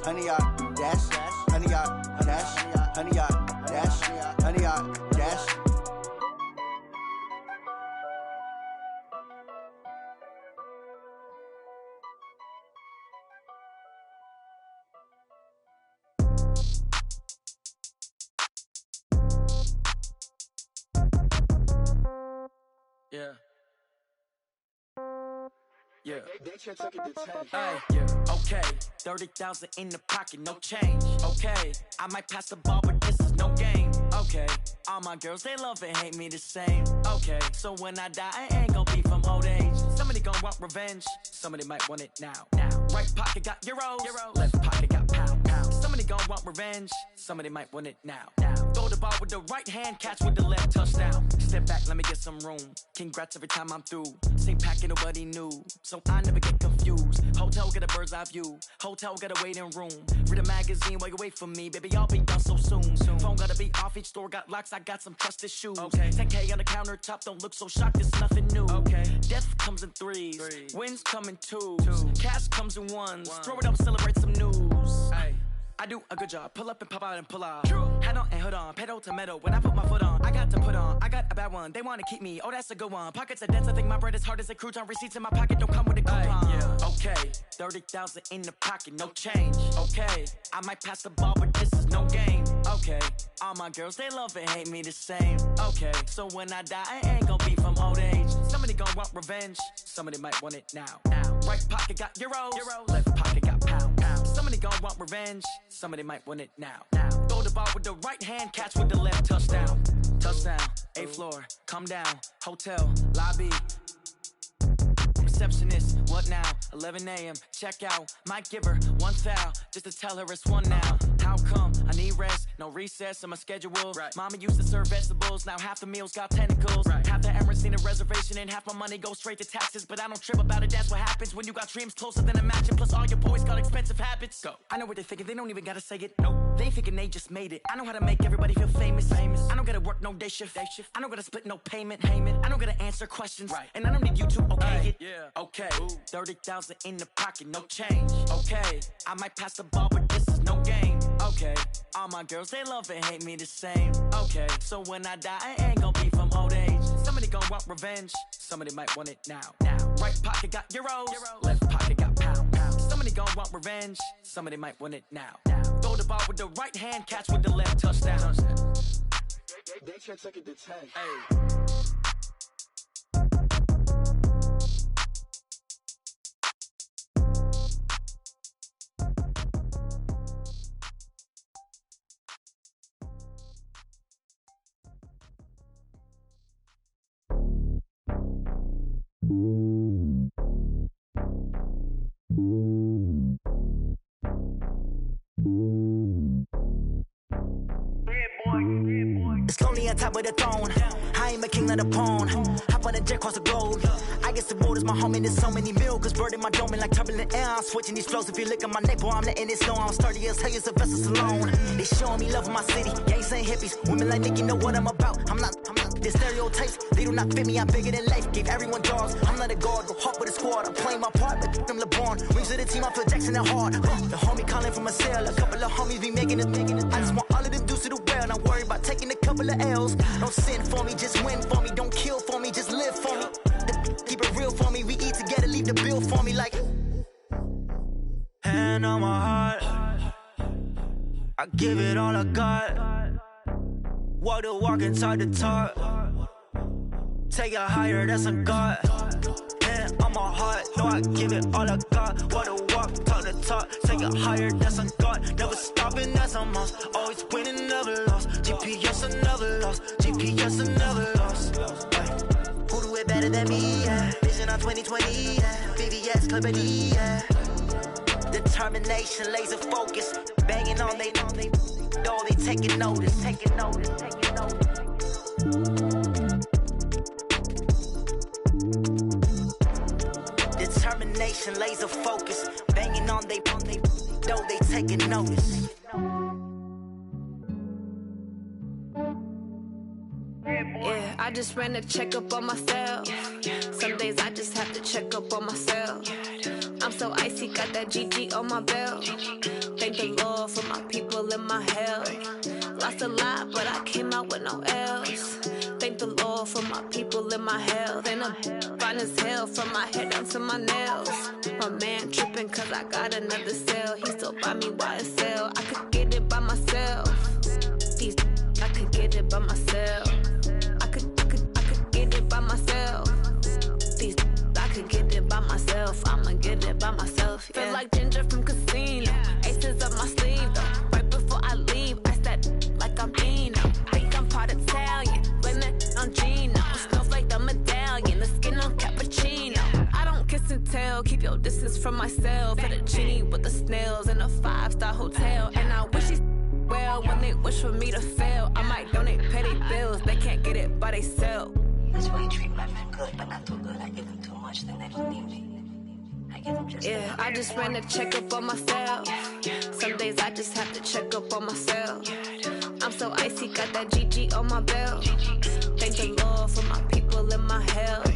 100-yard dash. 100-yard dash. 100-yard dash. 100-yard dash. Yeah. Yeah. Hey, yeah. Okay. 30,000 in the pocket, no change. Okay. I might pass the ball, but this is no game. Okay. All my girls, they love and hate me the same. Okay. So when I die, I ain't gonna be from old age. Somebody gonna want revenge. Somebody might want it now. Right pocket got euros. Left pocket got pound. Somebody gonna want revenge. Somebody might want it now. Throw the ball with the right hand, catch with the left, touchdown. Step back, let me get some room. Congrats every time I'm through. Same packet, nobody knew, so I never get confused. Hotel get a bird's eye view. Hotel got a waiting room. Read a magazine while you wait for me, baby. I'll be done so soon. Phone gotta be off. Each store got locks. I got some trusted shoes. Okay. 10K on the countertop. Don't look so shocked. It's nothing new. Okay. Death comes in threes. Wins come in twos. Cash comes in ones. Throw it up, celebrate some news. Hey. I do a good job, pull up and pop out and pull off. Hat on and hood on, pedal to metal. When I put my foot on, I got to put on. I got a bad one, they wanna keep me. Oh, that's a good one. Pockets are dense, I think my bread is hard as a crouton. Receipts in my pocket don't come with a coupon. Yeah. Okay, 30,000 in the pocket, no change. Okay, I might pass the ball, but this is no game. Okay, all my girls, they love and hate me the same. Okay, so when I die, I ain't gonna be from old age. Somebody gonna want revenge, somebody might want it now. Right pocket got euros, left pocket got pound. Somebody gonna want revenge, somebody might want it now. Throw the ball with the right hand, catch with the left, touchdown. Touchdown, 8th floor, come down, hotel, lobby. Receptionist, what now? 11 a.m., check out. Might give her one foul, just to tell her it's one now. How come? I need rest, no recess in my schedule. Right. Mama used to serve vegetables, now half the meals got tentacles. Right. Half the Emirates need a reservation and half my money goes straight to taxes. But I don't trip about it, that's what happens when you got dreams closer than a match. And plus all your boys got expensive habits. Go. I know what they're thinking, they don't even gotta say it. Nope. They thinking they just made it. I know how to make everybody feel famous. I don't gotta work no day shift. I don't gotta split no payment. I don't gotta answer questions. Right. And I don't need you to okay it. Yeah. Okay, 30,000 in the pocket, no change. Okay, I might pass the ball, but this is no game. Okay, all my girls, they love and hate me the same. Okay, so when I die, I ain't gonna be from old age. Somebody gonna want revenge, somebody might want it now. Right pocket got euros, left pocket got pound. Somebody gon' want revenge. Somebody might want it now. Throw the ball with the right hand, catch with the left, touchdown. They can't take it to 10. Hey. It's lonely on top of the throne. I ain't a king of the pawn. Hop on a jet across the globe. I guess the road is my home and there's so many milkers burning my dome like turbulent air. I'm switching these flows. If you look at my neck, boy, I'm letting it snow. I'm sturdy as hell, it's a vessel alone. They showing me love in my city. Gangs ain't hippies. Women like Nicki know what I'm about. I'm not the stereotypes. They do not fit me. I'm bigger than life. Gave everyone jaws. I'm not a guard. Go hard with a squad. I'm playing my part, but I'm LeBron. Wings of the team. I feel Jackson and hard. The homie calling from a cell. A couple of homies be making it. I just want all of them dudes to the well. Not worry about taking a couple of L's. Don't sin for me, just win for me. Don't kill for me, just live for me. Keep it real for me. We eat together, leave the bill for me like. Hand on my heart, I give it all I got. Walk the walk and talk the talk. Take it higher, that's a God. Hand on my heart, no, I give it all I got. Walk the walk, talk the talk. Take it higher, that's a God. Never stopping, that's a must. Always winning, never lost. GPS, I never lost. GPS, I never lost. Who do it better than me? Yeah. Vision on 2020. Yeah. VVS, Clippity. Yeah. Determination, laser focus. Banging on they door, they taking notice. Taking notice. Taking notice. Determination, laser focus. Banging on they door, they taking notice. Yeah, I just ran a checkup on myself. Some days I just have to check up on myself. I'm so icy, got that GG on my belt. Thank the Lord for my people and my health. Lost a lot, but I came out with no L's. Thank the Lord for my people and my health. And I'm fine as hell from my head down to my nails. My man tripping cause I got another cell. He still buy me YSL. I could get it by myself. I could get it by myself. I could get it by myself. I could get it by myself. I'ma get it by myself. Yeah. Feel like Ginger from Casino. Aces up my sleeve though. Right before I leave, I said like I'm Dino. Think I'm part Italian. Blame it on Gino. Snowflake the medallion. The skin on cappuccino. I don't kiss and tell. Keep your distance from myself. At a genie with the snails in a 5-star hotel. And I wish he's well when they wish for me to fail. I might donate, pay their bills. They can't get it by they self. That's why you treat my men good, but not too good. I give them too much, then they don't need me. I give them just yeah, I just ran a checkup on myself. Some days I just have to check up on myself. I'm so icy, got that GG on my belt. Thank the Lord for my people and my health.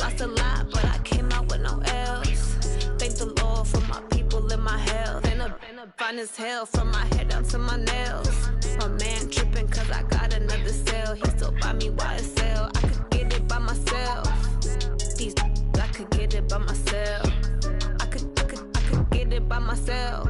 Lost a lot, but I came out with no L's. Thank the Lord for my people and my health. And I'm fine as hell from my head down to my nails. My man tripping cause I got another cell. He still buy me YSL. I could get it by myself. I could get it by myself. I could get it by myself.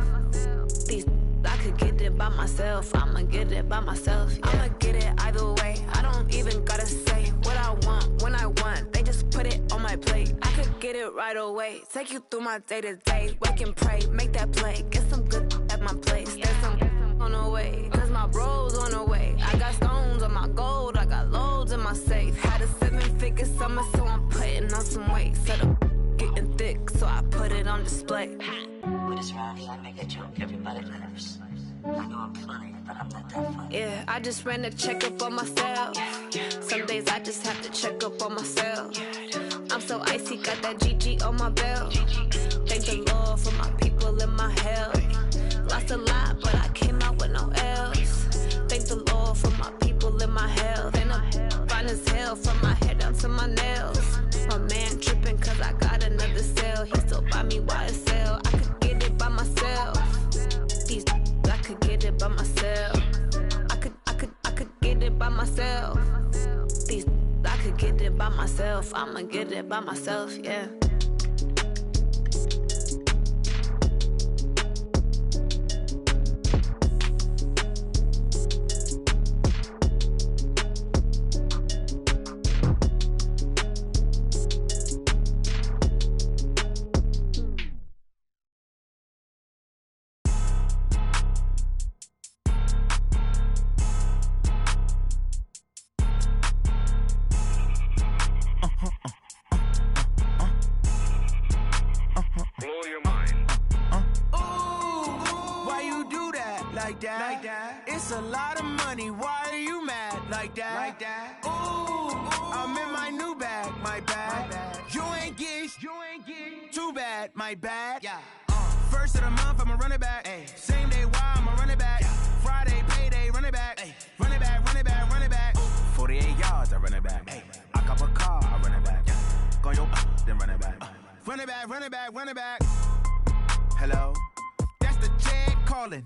I could get it by myself. I'ma get it by myself. Yeah. I'ma get it either way. I don't even gotta say what I want when I want. They just put it on my plate. I could get it right away. Take you through my day to day. Wake and pray, make that play. Get some good at my place. There's some on the way. Cause my bros on the way. I got stones on my gold. I got loads in my safe. Had a 7-figure summer, so I'm putting on some weight. Set up getting thick, so I put it on display. With this round, I make it joke. Everybody laughs. I know I'm funny, but I'm not that funny. Yeah, I just ran a checkup on myself. Some days I just have to check up on myself. I'm so icy, got that GG on my belt. Thank the Lord for my people and my health. Lost a lot, but I came out with no L's. Thank the Lord for my people and my health. And I'm fine as hell from my head down to my nails. My man tripping cause I got another cell. He still buy me YSL. I could get it by myself. I could get it by myself. I could get it by myself. I could get it by myself. I'ma get it by myself, yeah. like that? It's a lot of money, why are you mad like that? Ooh, I'm in my new bag, my bad. You ain't get too bad, my bad. First of the month, I'ma run it back. Same day, why I'ma run it back. Friday, payday, run it back. Run it back, run it back, run it back. 48 yards, I run it back. I cop a car, I run it back. Go yo, then run it back. Run it back, run it back, run it back. Hello? That's the check calling.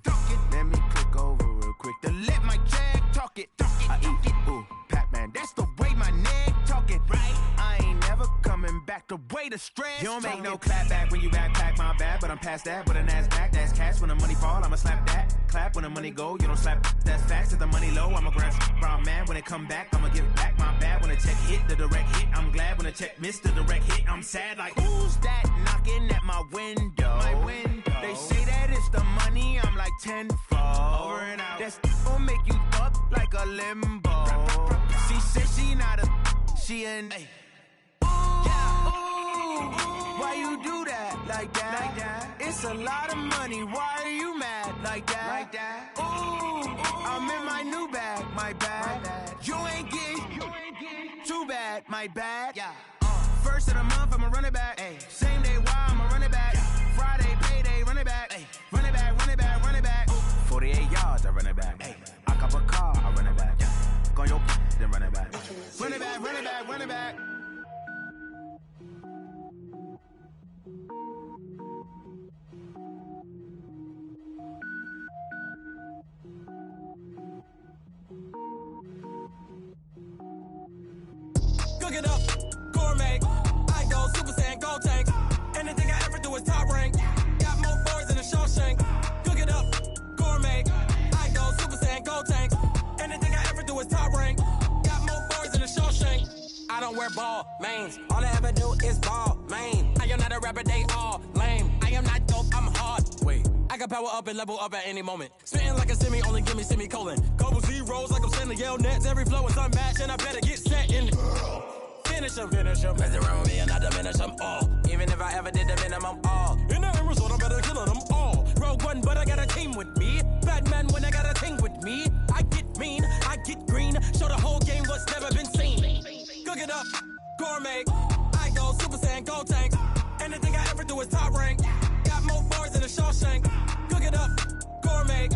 Let me click over real quick to let my check talk it. I eat it, ooh, Pac-Man. That's the way my neck talking. Right? I ain't never coming back the way the stress. You don't make no clap back when you backpack my bad, but I'm past that with a NASDAQ. That's cash when the money fall, I'ma slap that. Clap when the money go, you don't slap. That's facts. If the money low, I'ma grab brown man. When it come back, I'ma give back my bad. When the check hit, the direct hit. I'm glad when the check missed the direct hit. I'm sad like, who's that knocking at my window? My window. They say that it's the money, I'm like tenfold. Over and out. That's gon' make you up like a limbo. She said she not a, she an. Why you do that like that? It's a lot of money, why are you mad like that? Ooh, I'm in my new bag, my bad. You ain't get too bad, my bad. First of the month, I'ma run it back. Same day, why I'ma run it back. Friday, payday, run it back. Run it back, run it back, run it back. 48 yards, I run it back. I cop a car, I run it back. Go yo, then run it back. Run it back, run it back, run it back. Cook it up, gourmet. I go Super Saiyan, gold tank. Anything I ever do is top rank. Got more boys than a Shawshank. Cook it up, gourmet. I go Super Saiyan, gold tank. Anything I ever do is top rank. Got more boys than a Shawshank. I don't wear ball mains. All I ever do is ball main. I am not a rapper, they all lame. I am not dope, I'm hard. Wait, I can power up and level up at any moment. Spitting like a semi, only give me semicolon. Couple zeros like I'm sending yell nets. Every flow is unmatched and I better get set in. Finish them. Mess around with me and I diminish them all. Even if I ever did the minimum all. In the end result, I better kill them all. Rogue One, but I got a team with me. Batman when I got a thing with me. I get mean, I get green. Show the whole game what's never been seen. Cook it up, gourmet. I go Super Saiyan, gold tank. Anything I ever do is top rank. Got more bars than a Shawshank. Cook it up, gourmet.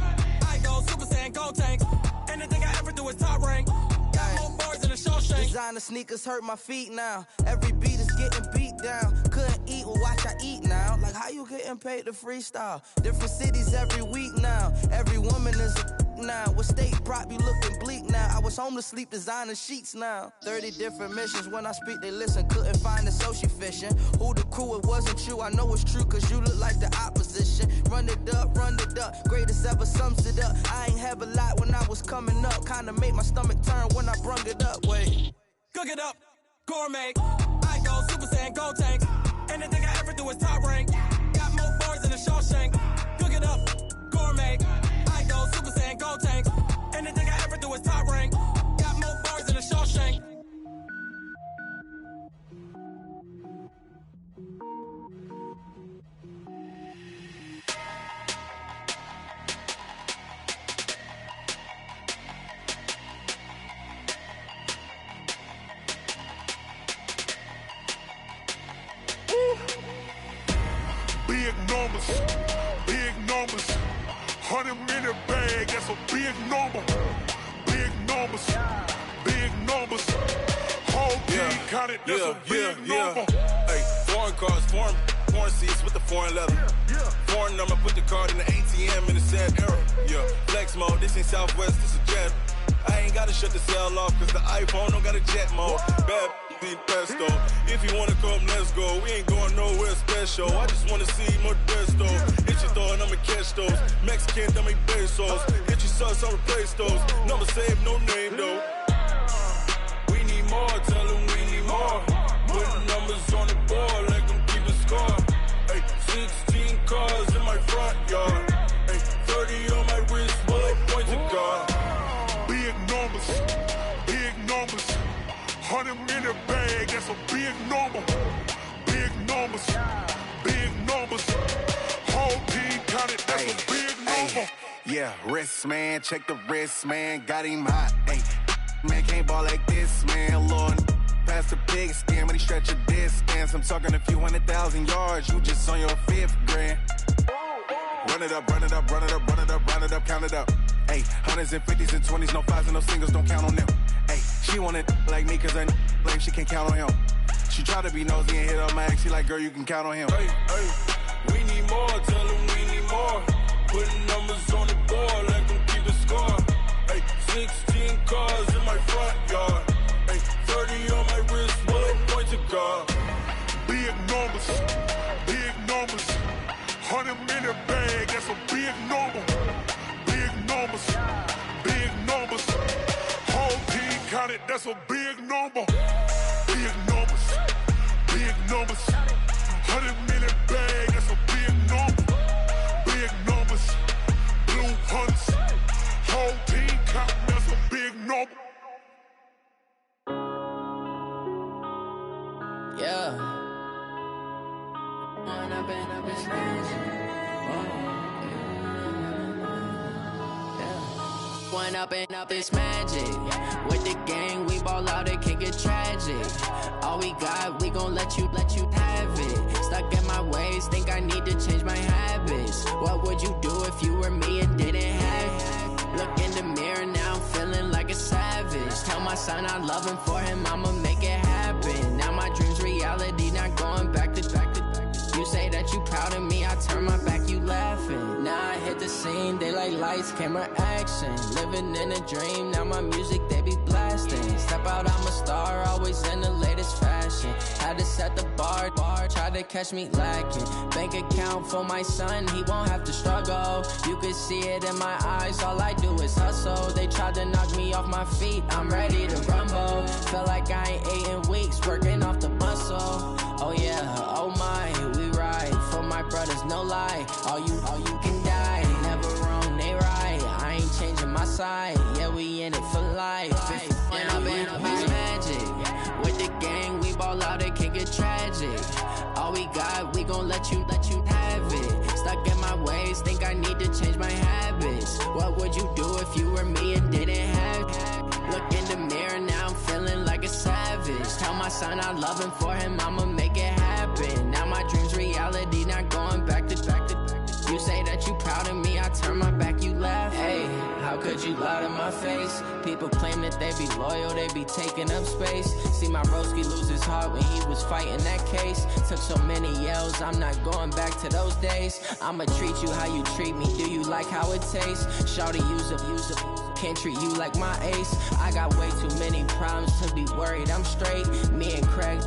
I go Super Saiyan, gold tank. Anything I ever do is top rank. Got more bars than a Shawshank. Designer sneakers hurt my feet now. Every beat is getting beat down. Couldn't eat, well watch I eat now. Like how you getting paid to freestyle? Different cities every week now. Every woman is a now. What state prop you looking bleak now? I was home to sleep, designer sheets now. 30 different missions. When I speak they listen. Couldn't find it, so she fishing. Who the crew? It wasn't you. I know it's true cause you look like the opposition. Run it up, greatest ever sums it up. I ain't have a lot when I was coming up. Kinda made my stomach turn when I brung it up. Wait. Cook it up, gourmet. I go Super Saiyan, gold tank. Anything I ever do is top rank. Got more bars than a Shawshank. Cook it up, gourmet. I go Super Saiyan, gold tank. Anything I ever do is top rank. Got more bars than a Shawshank. Big numbers, 100 minute bag, that's a big number. Big numbers, whole team counted, that's a big number. Hey, foreign cars, foreign seats with the foreign leather. Foreign number, put the card in the ATM in the sad era. Yeah, flex mode, this ain't Southwest, this a jet. I ain't gotta shut the cell off, cause the iPhone don't got a jet mode. Bad need pesto. If you wanna come, let's go. We ain't going nowhere special. I just wanna see more Modesto. Hit your throw and I'ma catch those. Mexican, dummy pesos. Hit your sauce, I'll replace those. Number saved, no name though. We need more, tell them we need more. Putting numbers on the board, like them keep a score. Hey, 16 cars in my front yard. Hey, 30 on my wrist, bullet points to God. Big numbers, 100 minute bag, that's a big number. Big numbers, whole team counted, that's a big number. Yeah, red stress, man. Check the wrist, man. Got him hot, ayy. Man, can't ball like this, man. Lord, pass the big skin, but he stretch a distance. I'm talking a few 100,000 yards. You just on your 5th grand. Run it up, run it up, run it up, run it up, run it up, count it up. Ayy, 100s and 50s and 20s, no 5s and no singles, don't count on them. Ayy, she want it like me, cause her like she can't count on him. She try to be nosy and hit up my ex. She like, girl, you can count on him. Hey, hey, we need more, tell them we need more. Putting numbers on the board, let them keep the score. Hey, 16 cars in my front yard. Hey, 30 on my wrist, bullet point to God. Big numbers, 100 in the bag, that's a big number. Big numbers, whole team counted, that's a big number. Big numbers, 100 in the bag, that's a big number. Big numbers, blue hunts, whole team counting, that's a big number. Yeah. One up and up is magic. With the gang, we ball out, it can get tragic. All we got, we gon' let you have it. Stuck in my ways, think I need to change my habits. What would you do if you were me and didn't have it? Look in the mirror now, I'm feeling like a savage. Tell my son I love him, for him I'ma make it happen. Now my dream's reality, not going back to. You say that you proud of me, I turn my back, you laughing. Now I hit the scene, they like lights, camera, action. Living in a dream, now my music, they be blasting. Step out, I'm a star, always in the latest fashion. Had to set the bar, try to catch me lacking. Bank account for my son, he won't have to struggle. You can see it in my eyes, all I do is hustle. They tried to knock me off my feet, I'm ready to rumble. Felt like I ain't ate in weeks, working off the muscle. Oh yeah, oh my, we ride for my brothers, no lie. All you can die, never wrong, they right. I ain't changing my side, yeah, we in it for life. And I've been magic. With the gang, we ball out, it can get tragic. All we got, we gon' let you have it. Stuck in my ways, think I need to change my habits. What would you do if you were me and didn't have it? Look in the mirror, now I'm feeling like a savage. Tell my son I love him, for him I'ma make it happen. Now my dream's reality, not going back to. You say that you proud of me, I turn my back, you laugh. Hey, how could you lie to my face? People claim that they be loyal, they be taking up space. See my broski lose his heart when he was fighting that case. Took so many yells, I'm not going back to those days. I'ma treat you how you treat me, do you like how it tastes? Shawty, use up, can't treat you like my ace. I got way too many problems to be worried, I'm straight. Me and Craig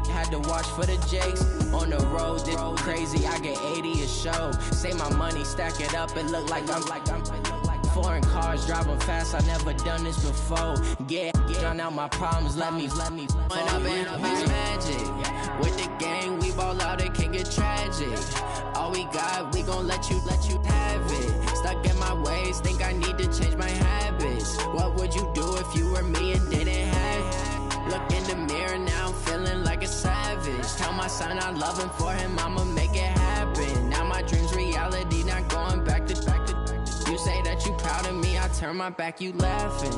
had to watch for the Jakes. On the road, this crazy, I get 80 a show. Say my money, stack it up, it look like I'm foreign cars, driving fast, I never done this before. Yeah, drown out my problems, let me When I've been magic. With the gang, we ball out, it can get tragic. All we got, we gon' let you have it. Stuck in my ways, think I need to change my habits. What would you do if you were me and didn't have it? Look in the mirror, now I'm feeling like a savage. Tell my son I love him, for him I'ma make it happen. Now my dream's reality, not going back to. You say that you proud of me, I turn my back, you laughing.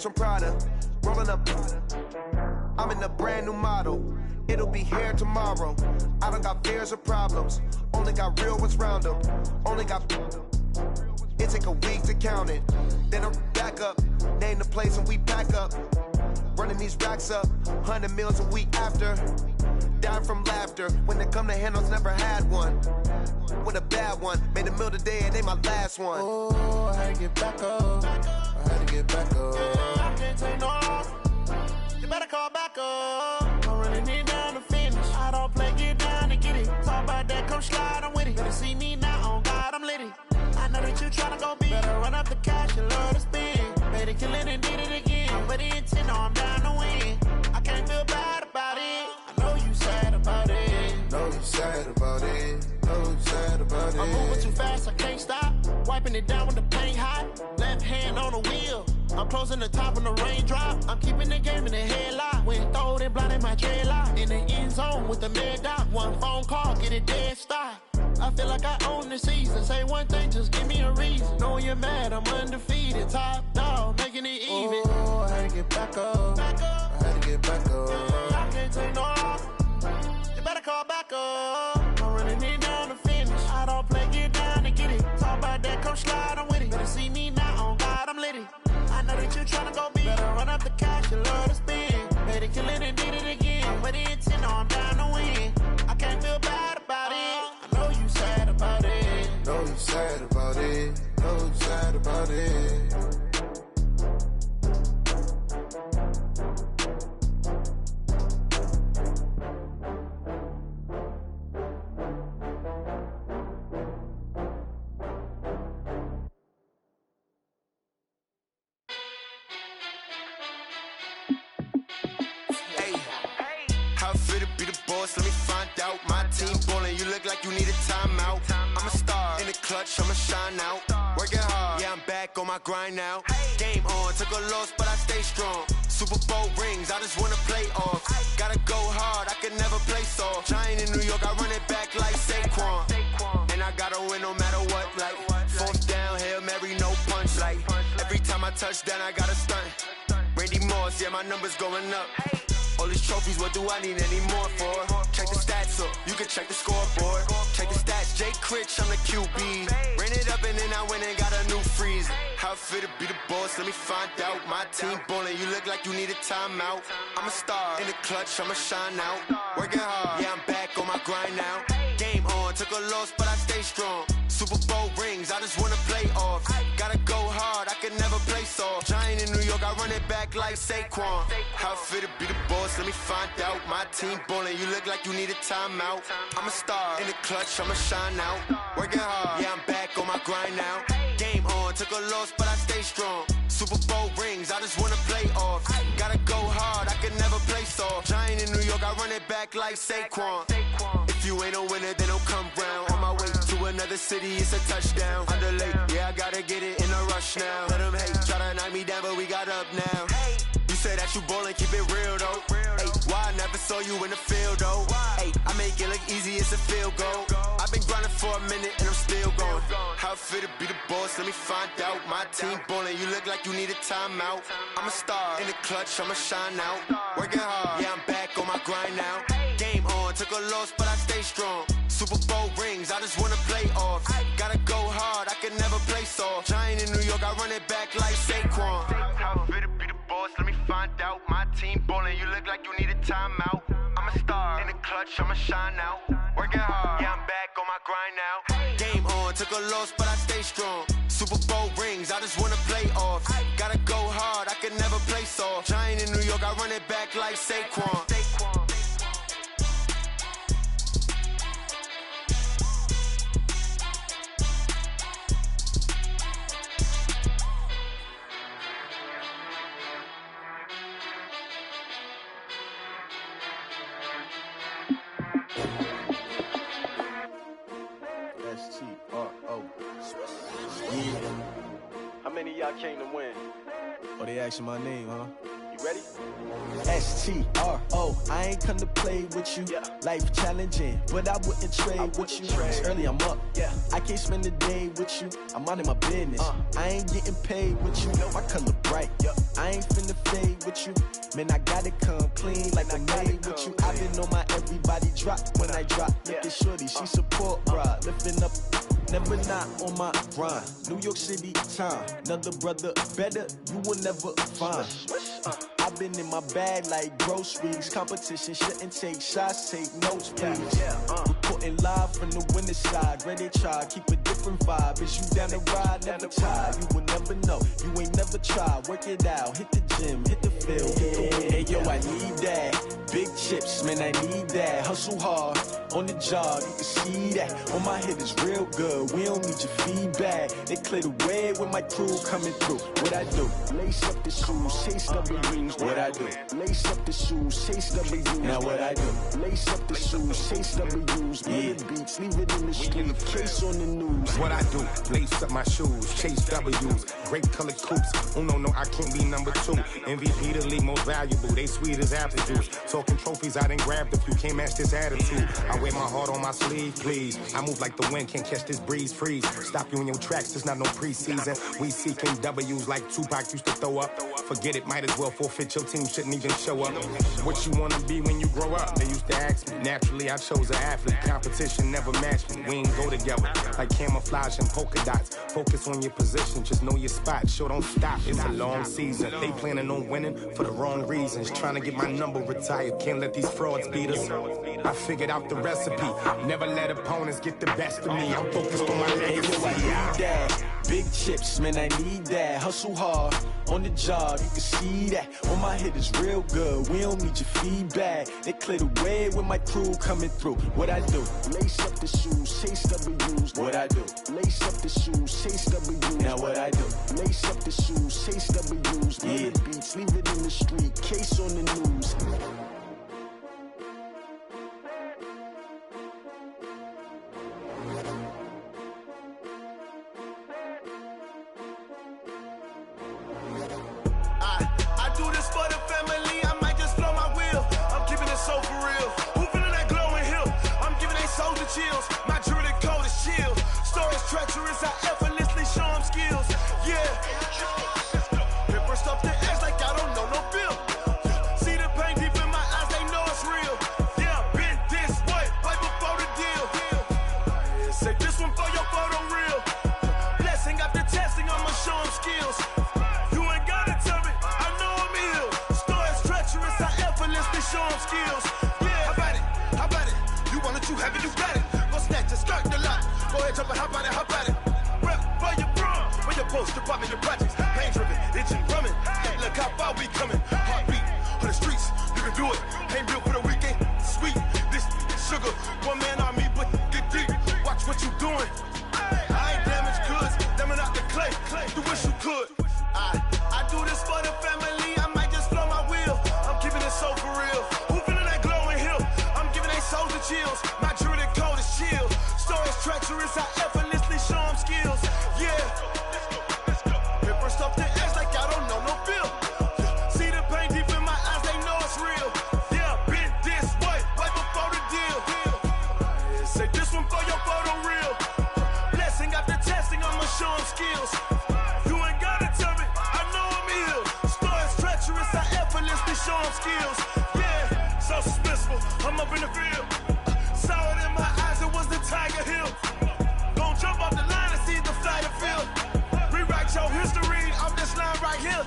From Prada, rolling up. I'm in a brand new model. It'll be here tomorrow. I don't got fears or problems. Only got real ones round them. Only got. It take a week to count it. Then I'm back up, name the place and we pack up. Running these racks up, 100 meals a week after. Dying from laughter, when they come to handles, never had one. With a bad one, made a meal today and they my last one. Oh, I had to get back up, I had to get back up. I can't take no off, you better call back up. I'm running it down to finish, I don't play, get down to get it. Talk about that, come slide, I'm with it. Better see me now, on God, I'm litty. I know that you tryna go big, better run up the cash, you love to spend. Better kill it and did it again, but the intent, no, I'm down to win. I can't feel bad about it, I know you sad about it. Know you sad about it, know you sad about it. I'm moving too fast, I can't stop. Wiping it down with the paint hot. Left hand on the wheel, I'm closing the top when the raindrop. I'm keeping the game in the headlock. When throwed and blinded my dreadlock. In the end zone with the mad dot. One phone call, get it dead stop. I feel like I own the season. Say one thing, just give me a reason. Knowing you're mad, I'm undefeated. Top dog, making it even. Oh, I had to get back up. I had to get back up. I can't take no off. You better call back up. I'm running it down to finish. I don't play, get down to get it. Talk about that, come slide, I'm with it. Better see me now, on God, I'm litty. I know that you tryna go big. Better run up the cash, you love to spend. Better kill it and did it again. But the intent, no, I'm down to win. I can't feel bad about it. I know you sad about it. Know you sad about it. Know you sad about it. Let me find out. My team ballin', you look like you need a timeout. I'm a star in the clutch, I'ma shine out. Working hard, yeah, I'm back on my grind now. Game on, took a loss, but I stay strong. Super Bowl rings, I just wanna play off. Gotta go hard, I can never play soft. Giant in New York, I run it back like Saquon. And I gotta win no matter what, like fourth down, Hail Mary, no punch. Like every time I touch down, I gotta stunt. Randy Moss, yeah, my numbers going up. All these trophies, what do I need any more for? Check the stats up, you can check the scoreboard. Check the stats, Jay Critch, I'm the QB. Ran it up and then I went and got a new freeze. How it feel to be the boss, let me find out. My team ballin', you look like you need a timeout. I'm a star in the clutch, I'ma shine out. Working hard, yeah, I'm back on my grind now. Game on, took a loss, but I stay strong. Super Bowl rings, I just wanna play off. Gotta go hard, I can never play soft. Giant in New York, I run it back like Saquon. How it feel to be the boss, let me find out. My team ballin', you look like you need a timeout. I'm a star in the clutch, I'ma shine out. Working hard, yeah, I'm back on my grind now. Game on, took a loss, but I stay strong. Super Bowl rings, I just wanna play off. Gotta go hard, I can never play soft. Giant in New York, I run it back like Saquon. If you ain't a winner, then don't come round. On my way to another city, it's a touchdown. Underlay, yeah, I gotta get it in a rush now. Let them hate, try to knock me down, but we got up now. You say that you ballin', keep it real though. Ay, why I never saw you in the field though? Ay, I make it look easy, it's a field goal. I've been grinding for a minute and I'm still going. How it feel to be the boss, let me find out. My team ballin', you look like you need a timeout. I'm a star in the clutch, I'ma shine out. Working hard, yeah, I'm back on my grind now. Game on, took a loss, but I stay strong. Super Bowl rings, I just wanna play off. Gotta go hard, I can never play soft. Giant in New York, I run it back like Saquon. How it feel to be the boss, let me find out. My team ballin', you look like you need a timeout. I'm a star in the clutch, I'ma shine out. Working hard, yeah, I'm back on my grind now. Game on, took a loss, but I stay strong. Super Bowl rings, I just wanna play off. Gotta go hard, I can never play soft. Giant in New York, I run it back like Saquon. How many of y'all came to win? Oh, they asking my name, huh? You ready? STRO, I ain't come to play with you. Life challenging, but I wouldn't trade with you. It's early, I'm up. I can't spend the day with you. I'm minding my business. I ain't getting paid with you. My color bright. I ain't finna fade with you. Man, I gotta come clean like I made with you. I've been on my everybody drop when I drop. Look at shorty, she support, bruh. Lifting up never not on my grind. New York City time, another brother better, you will never find. I've been in my bag like groceries. Competition shouldn't take shots, take notes, please. Reporting live from the winter side. Ready to try, keep a different vibe. Is you down the ride, never tired. You will never know, you ain't never tried. Work it out, hit the gym, hit the field. Hey yo, I need that. Big chips, man, I need that. Hustle hard, on the job, you can see that. On my head is real good, we don't need your feedback. They clear the way with my crew coming through. What I do? Lace up the shoes, chase W's. What I do? Lace up the shoes, chase W's. Now what I do? Lace up the shoes, chase W's. Yeah, beats, leave it in the street, case on the news. What I do? Lace up my shoes, chase W's. Great colored coops. Oh no, I can't be number 2. MVP the league most valuable. They sweet as apple juice. Talking trophies, I done grabbed a few. Can't match this attitude. I wear my heart on my sleeve, please. I move like the wind, can't catch this breeze. Freeze. Stop you in your tracks. There's not no preseason. We seeking W's like Tupac used to throw up. Forget it, might as well forfeit. Your team shouldn't even show up. What you wanna be when you grow up? They used to ask me. Naturally, I chose an athlete. Competition never matched me. We ain't go together like camouflage and polka dots. Focus on your position, just know your spot. Sure, don't stop. It's a long season. They planning on winning for the wrong reasons. Trying to get my number retired. Can't let these frauds beat us. I figured out the recipe. Never let opponents get the best of me. I'm focused on my legacy. I need that. Big chips, man, I need that. Hustle hard, on the job, you can see that. On my head is real good, we don't need your feedback. They clear the way with my crew coming through. What I do? Lace up the shoes, chase W's. What I do? Lace up the shoes, chase W's. Now what I do? Lace up the shoes, chase W's. Yeah, beats, leave it in the street, case on the news. Chills. My jewelry code is chill. Stories treacherous, I effortlessly show them skills. Yeah. Paper stuff to edge like I don't know no bill. See the pain deep in my eyes, they know it's real. Yeah, been this way, right before the deal. Say this one for your photo reel. Blessing after testing, I'ma show them skills. You ain't gotta tell me, I know I'm ill. Stories treacherous, I effortlessly show them skills. Yeah, how about it? How about it? You want it, you have it, you got it. Snatch and skirt the lot. Go ahead, jump and hop on it, hop on it. Rep for your bro, for your poster, popping your projects. Pain driven, itching, drumming. Look how far we coming. Heartbeat on the streets, you can do it. Ain't built for the weekend. Sweet, this sugar. One man army, but get deep. Watch what you doing. I ain't damaged goods, damn it out the clay. You wish you could. I do this for the family. I might just blow my wheel. I'm keeping it so for real. Who feeling that glowing hill? I'm giving they souls the chills. My jewelry code is chill. Stories treacherous, I effortlessly show them skills. Yeah. Paper stuff to edge like I don't know no bill. See the pain deep in my eyes, they know it's real. Yeah, been this way, right before the deal. Say this one for your photo reel. Blessing after testing, I'ma show them skills. You ain't gotta tell me, I know I'm ill. Stories treacherous, I effortlessly show them skills. Yeah, so suspenseful, I'm up in the field. Saw it in my eyes, it was the Tiger Hill. Gon' jump off the line and see the flight of field. Rewrite your history off this line right here.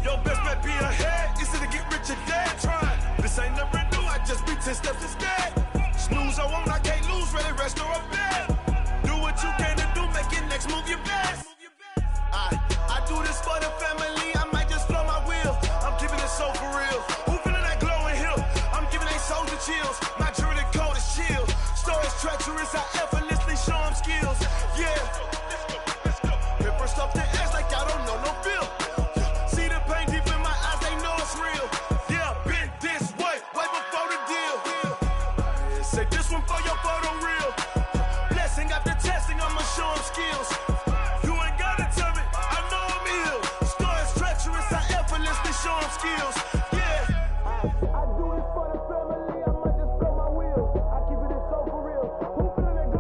Your best bet be ahead, easy to get rich or dead. Trying, this ain't never new, I just be 10 steps instead. Snooze, I won't, I can't lose, ready, rest or a bed. Do what you can to do, make it next move your best. I do this for the family, I might just blow my wheel. I'm keeping it so for real. Who feeling that glowing hill? I'm giving they souls the chills. My jewelry code is chill. Stories treacherous, I effortlessly show them skills. Yeah. Paper stuff to edge like I don't know no bill. See the pain deep in my eyes, they know it's real. Yeah, been this way, right before the deal. Say this one for your photo reel. Blessing after testing, I'ma show them skills. You ain't gotta tell me, I know I'm ill. Stories treacherous, I effortlessly show them skills. Yeah. I do this for the family, I might just blow my wheel. I keep it so for real. Who feeling that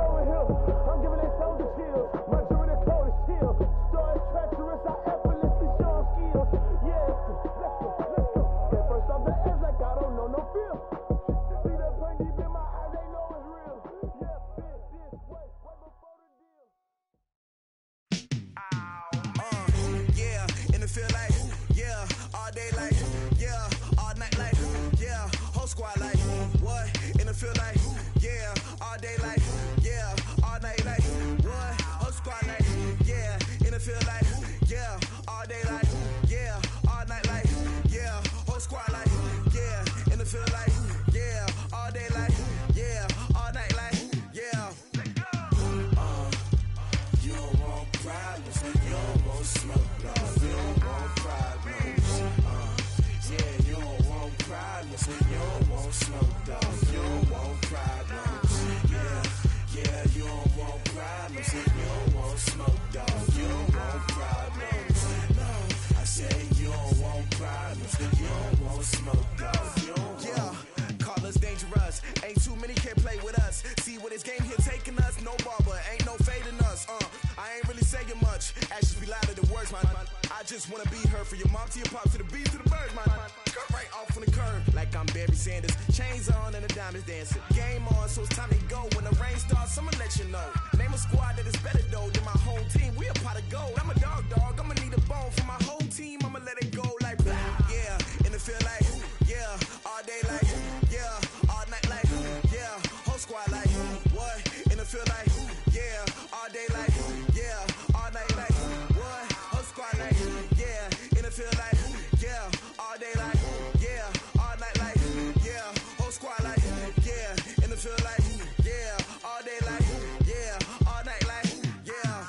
just wanna be her. For your mom to your pop to the beat to the birds, my cut right off on the curb. Like I'm Barry Sanders, chains on and the diamonds dancing. Game on, so it's time to go. When the rain starts, I'ma let you know. Name a squad that is better though than my home team. We a pot of gold. I'm a dog, I'ma need a bone for my whole team. I'ma let it go like blah, yeah. And it feel like, yeah, all day like, yeah, all night like, yeah, whole squad like, what? And it feel like, yeah, all day like, yeah, all night like, what? Whole squad like, yeah, and it feel like, yeah, all day like, yeah, all night like, yeah, whole squad like, yeah, and it feel like, yeah, all day like, yeah, all night like, yeah.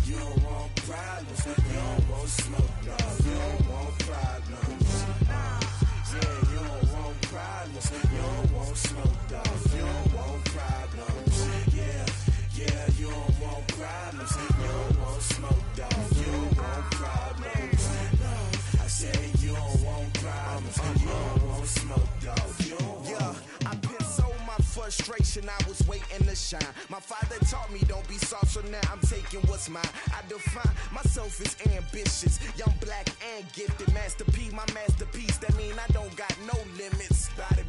You don't want problems, you don't want smoke, dog. You don't want problems. Yeah, you don't want problems, you don't want smoke, dog. You don't want problems. Yeah, you don't want problems, you don't want smoke, dog. You don't want problems. No, I said you don't want problems, you don't want smoke, dog. You don't want. I've been so my frustration, I was waiting to shine. My father taught me don't be soft, so now I'm taking what's mine. I define myself as ambitious, young, black, and gifted. Master P, my masterpiece, that mean I don't got no limits. Bout it,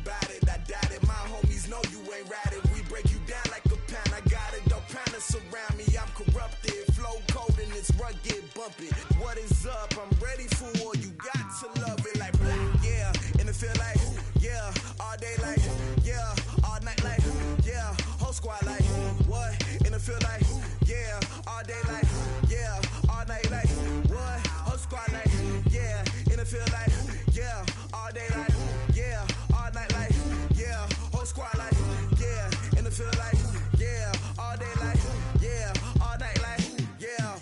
I doubt it. My homies know you ain't ratted. We break you down like a pound. I got it, don't pound to surround me. I'm corrupted, flow cold and it's rugged, bumpy. What is up? I'm ready for war. You got to love it like blah, yeah. And it feel like, yeah, all day like, yeah, all night like, yeah, whole squad like, what? And it feel like, yeah, all day like, yeah, all night like, what? Whole squad like, yeah, and it feel like, yeah, all day like, yeah, all night like, yeah, whole squad like, yeah, and it feel like, yeah, all day like, yeah, all night like, yeah.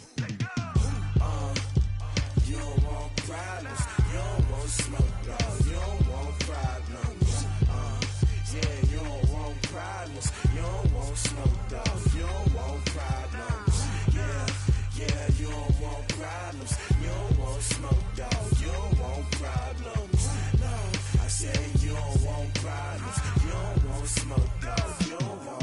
You don't want problems, you don't want smoke, dog. You don't want problems. Yeah, you don't want problems, you don't want smoke, dog. You don't want problems. Yeah, you don't want problems, you don't want smoke, dog. You don't want problems. No, I said you don't want problems, you don't want smoke, dog. You don't want.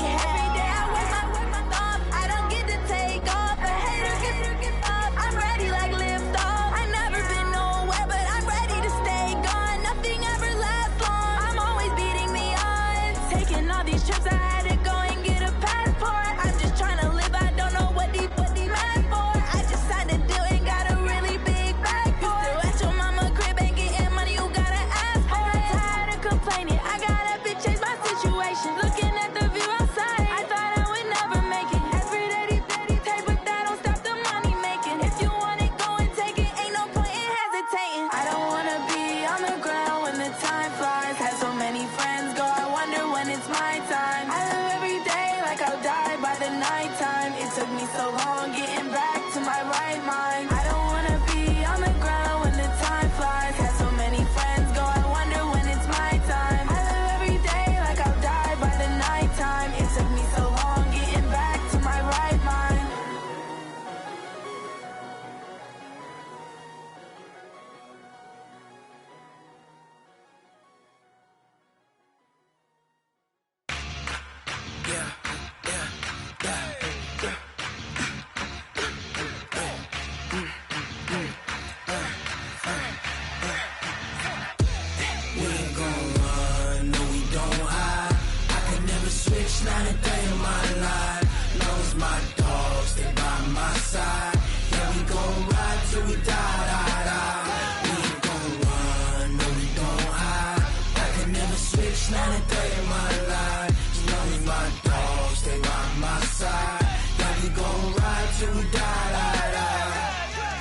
Every day I work my thumb. I don't get to take off. I hate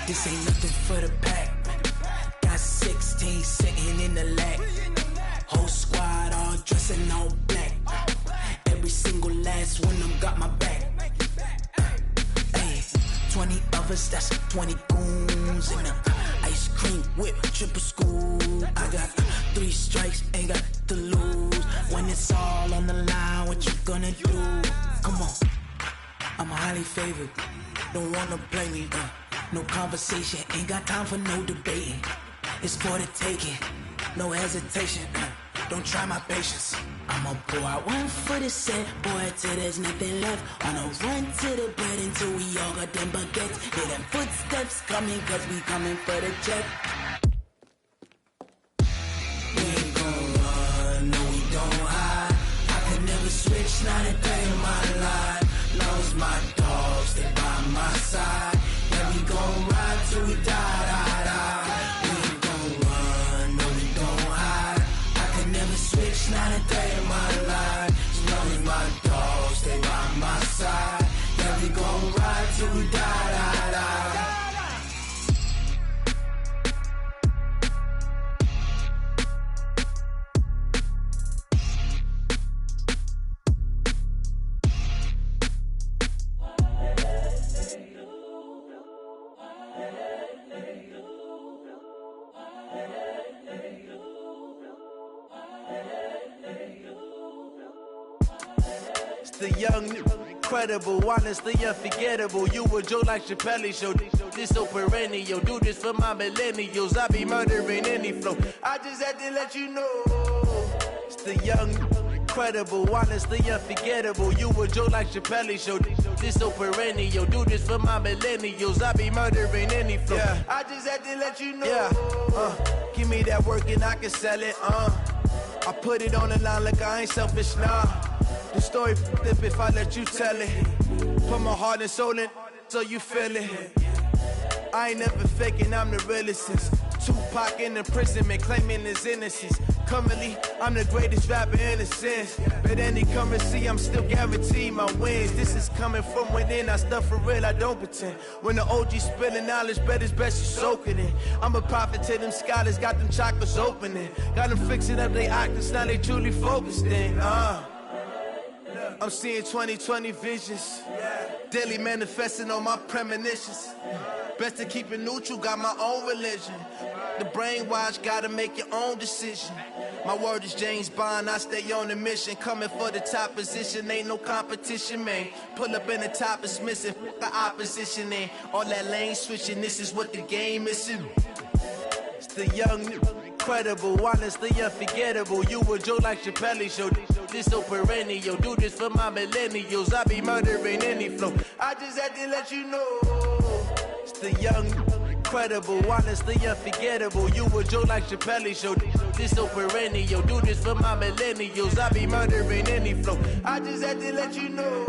This ain't nothing for the pack. Got 16 sitting in the lap. Whole squad all dressing all black. Every single last one of them got my back. Hey, 20 of us, that's 20 goons in the ice cream whip, triple school. I got 3 strikes, ain't got to lose. When it's all on the line, what you gonna do? Come on, I'm highly favored. Don't wanna play me, no conversation, ain't got time for no debating. It's for the taking, no hesitation. Don't try my patience. I'ma pour out one for the set, boy, till there's nothing left. On a run to the bed until we all got them baguettes. Hear them footsteps coming, cause we coming for the check. We ain't gon' run, no we don't hide. I can never switch, not a day in my life. Knows my dogs, they by my side. Yeah, we gon' ride till we die, die, die. We ain't gon' run, no we don't hide. I can never switch, not a day in my life. As long as my dogs, stay by my side. Yeah, we gon' ride till we die, die, die. The young, incredible, honestly unforgettable. You a Joe like Chappelle show. This so perennial. Do this for my millennials. I be murdering any flow. I just had to let you know. It's the young, incredible, honestly unforgettable. You a Joe like Chappelle show. This so perennial. Do this for my millennials. I be murdering any flow. Yeah. I just had to let you know. Yeah. Give me that work and I can sell it. I put it on the line like I ain't selfish, nah. The story f***ed if I let you tell it. Put my heart and soul in so you feel it. I ain't never faking, I'm the realest since Tupac in imprisonment, claiming his innocence. Currently, I'm the greatest rapper in a sense. But any currency, I'm still guaranteed my wins. This is coming from within, I stuff for real, I don't pretend. When the OG spilling knowledge, bet it's best you soak it in. I'm a prophet to them scholars, got them chakras opening. Got them fixing up they octaves, now they truly focused in. I'm seeing 2020 visions. Daily manifesting on my premonitions. Best to keep it neutral, got my own religion. The brainwash, gotta make your own decision. My word is James Bond, I stay on the mission. Coming for the top position, ain't no competition, man. Pull up in the top is missing, the opposition in. All that lane switching, this is what the game is. It's the young, incredible, honestly unforgettable. You a Joe like Chappelle show. This so perennial. Do this for my millennials. I be murdering any flow. I just had to let you know. It's the young, incredible, honestly unforgettable. You a Joe like Chappelle show. This so perennial. Do this for my millennials. I be murdering any flow. I just had to let you know.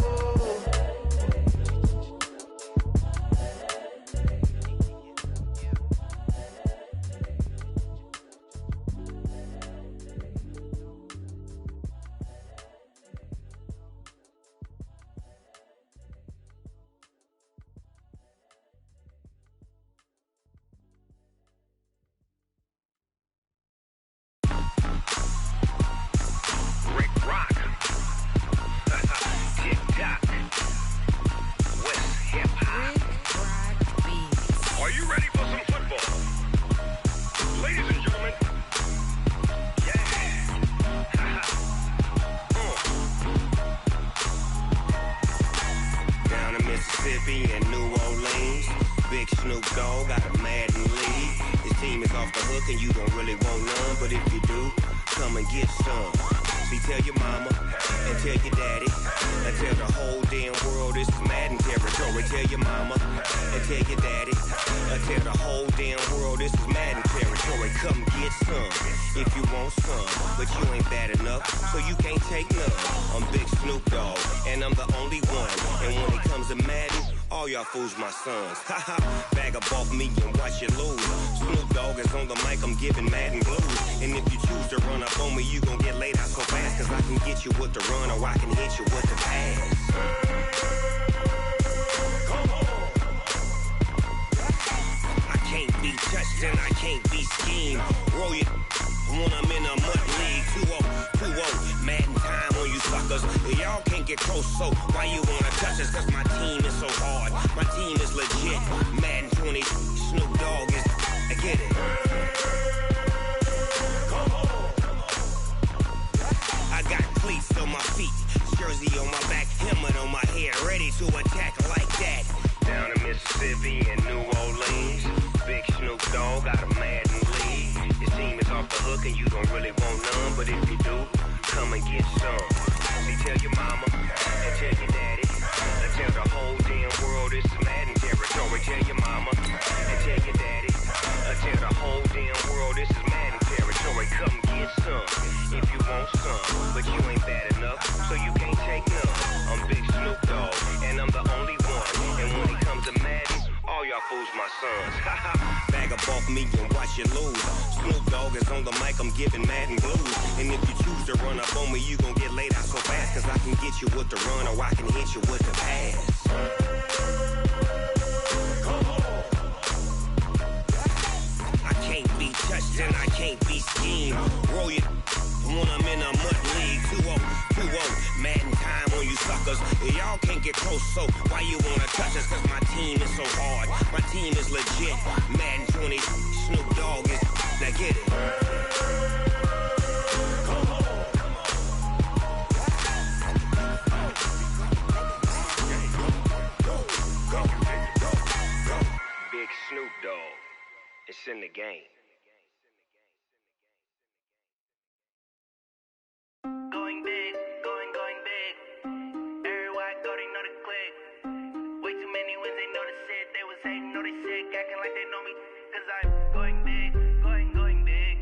Fools my sons. Haha, bag up off me and watch you lose. Snoop Dogg is on the mic, I'm giving Madden blues. And if you choose to run up on me, you gon' get laid out so fast. Cause I can get you with the run or I can hit you with the pass. Come on. then I can't be schemed. Roll you when I'm in a mud league. 2-0, Madden time on you suckers. Y'all can't get close, so why you wanna touch us? Cause my team is so hard. My team is legit. Madden 20, Snoop Dogg is. I get it. I got cleats on my feet, jersey on my back, helmet on my head, ready to attack like that. Down in Mississippi and New Orleans, big Snoop Dogg got a Madden league. Your team is off the hook and you don't really want none, but if you do, come and get some. See, tell your mama and tell your daddy, and tell the whole damn world it's Madden territory. Tell your mama and tell your daddy, and tell the whole damn world this is Madden territory. Come get some if you want some, but you ain't bad enough, so you can't take none. I'm Big Snoop Dogg, and I'm the only one. And when it comes to Madden, all y'all fools my sons. Bag up off me and watch you lose. Snoop Dogg is on the mic, I'm giving Madden blues. And if you choose to run up on me, you gon' get laid out so fast. Cause I can get you with the run or I can hit you with the pass. I can't be touched and I can't be schemed. Roll you when I'm in a mud league. 2-0, Madden time on you suckers. Y'all can't get close, so why you wanna touch us? Cause my team is so hard. My team is legit. Madden 20, Snoop Dogg is. Now get it. Big Snoop Dogg. It's in the game. Going big, going big. Everywhere I go, they know the click. Way too many wins, they know the shit. They was hating, know they sick, acting like they know me. Cause I'm going big, going big.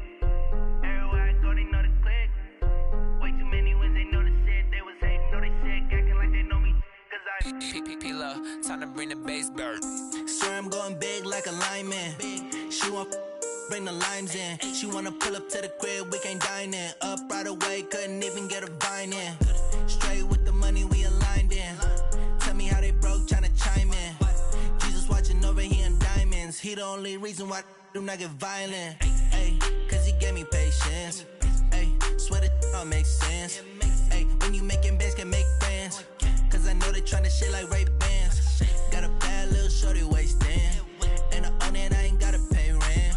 Everywhere I go, they know the click. Way too many wins, they know the shit. They was hating, know they sick, acting like they know me. Cause I'm P-P-P-Love, time to bring the bass bird. Swear I'm going big like a lineman. She want bring the limes in. She wanna pull up to the crib, we can't dine in. Up right away, couldn't even get a vine in. Straight with the money we aligned in. Tell me how they broke, tryna chime in. Jesus watching over here in diamonds. He the only reason why I do not get violent. Ay, cause he gave me patience. Ay, swear that all makes sense. Ay, when you making bands, can make friends. Cause I know they tryna shit like Ray-Bans. Got a bad little shorty wasting. And I own it, I ain't gotta pay rent.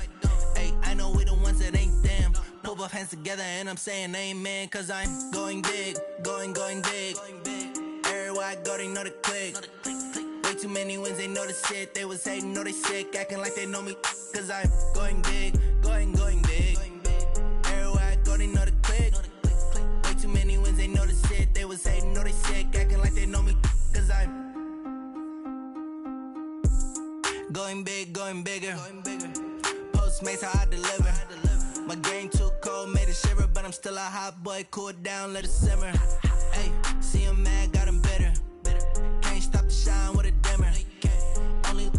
Ay, I know we the ones that ain't them. Put both hands together and I'm saying amen. Cause I'm going big, going big. Everywhere I go, they know the click. Way too many wins, they know the shit. They was hating, know they sick, acting like they know me. Cause I'm going big, going big. Everywhere I go, they know the click. Way too many wins, they know the shit. They was hating, know they sick, acting like they know me. Cause I'm going big, going bigger. Postmates how I deliver. My game too cold, made it shiver, but I'm still a hot boy. Cool it down, let it simmer. Hey, see him mad, got him bitter. Can't stop the shine with a dimmer. Only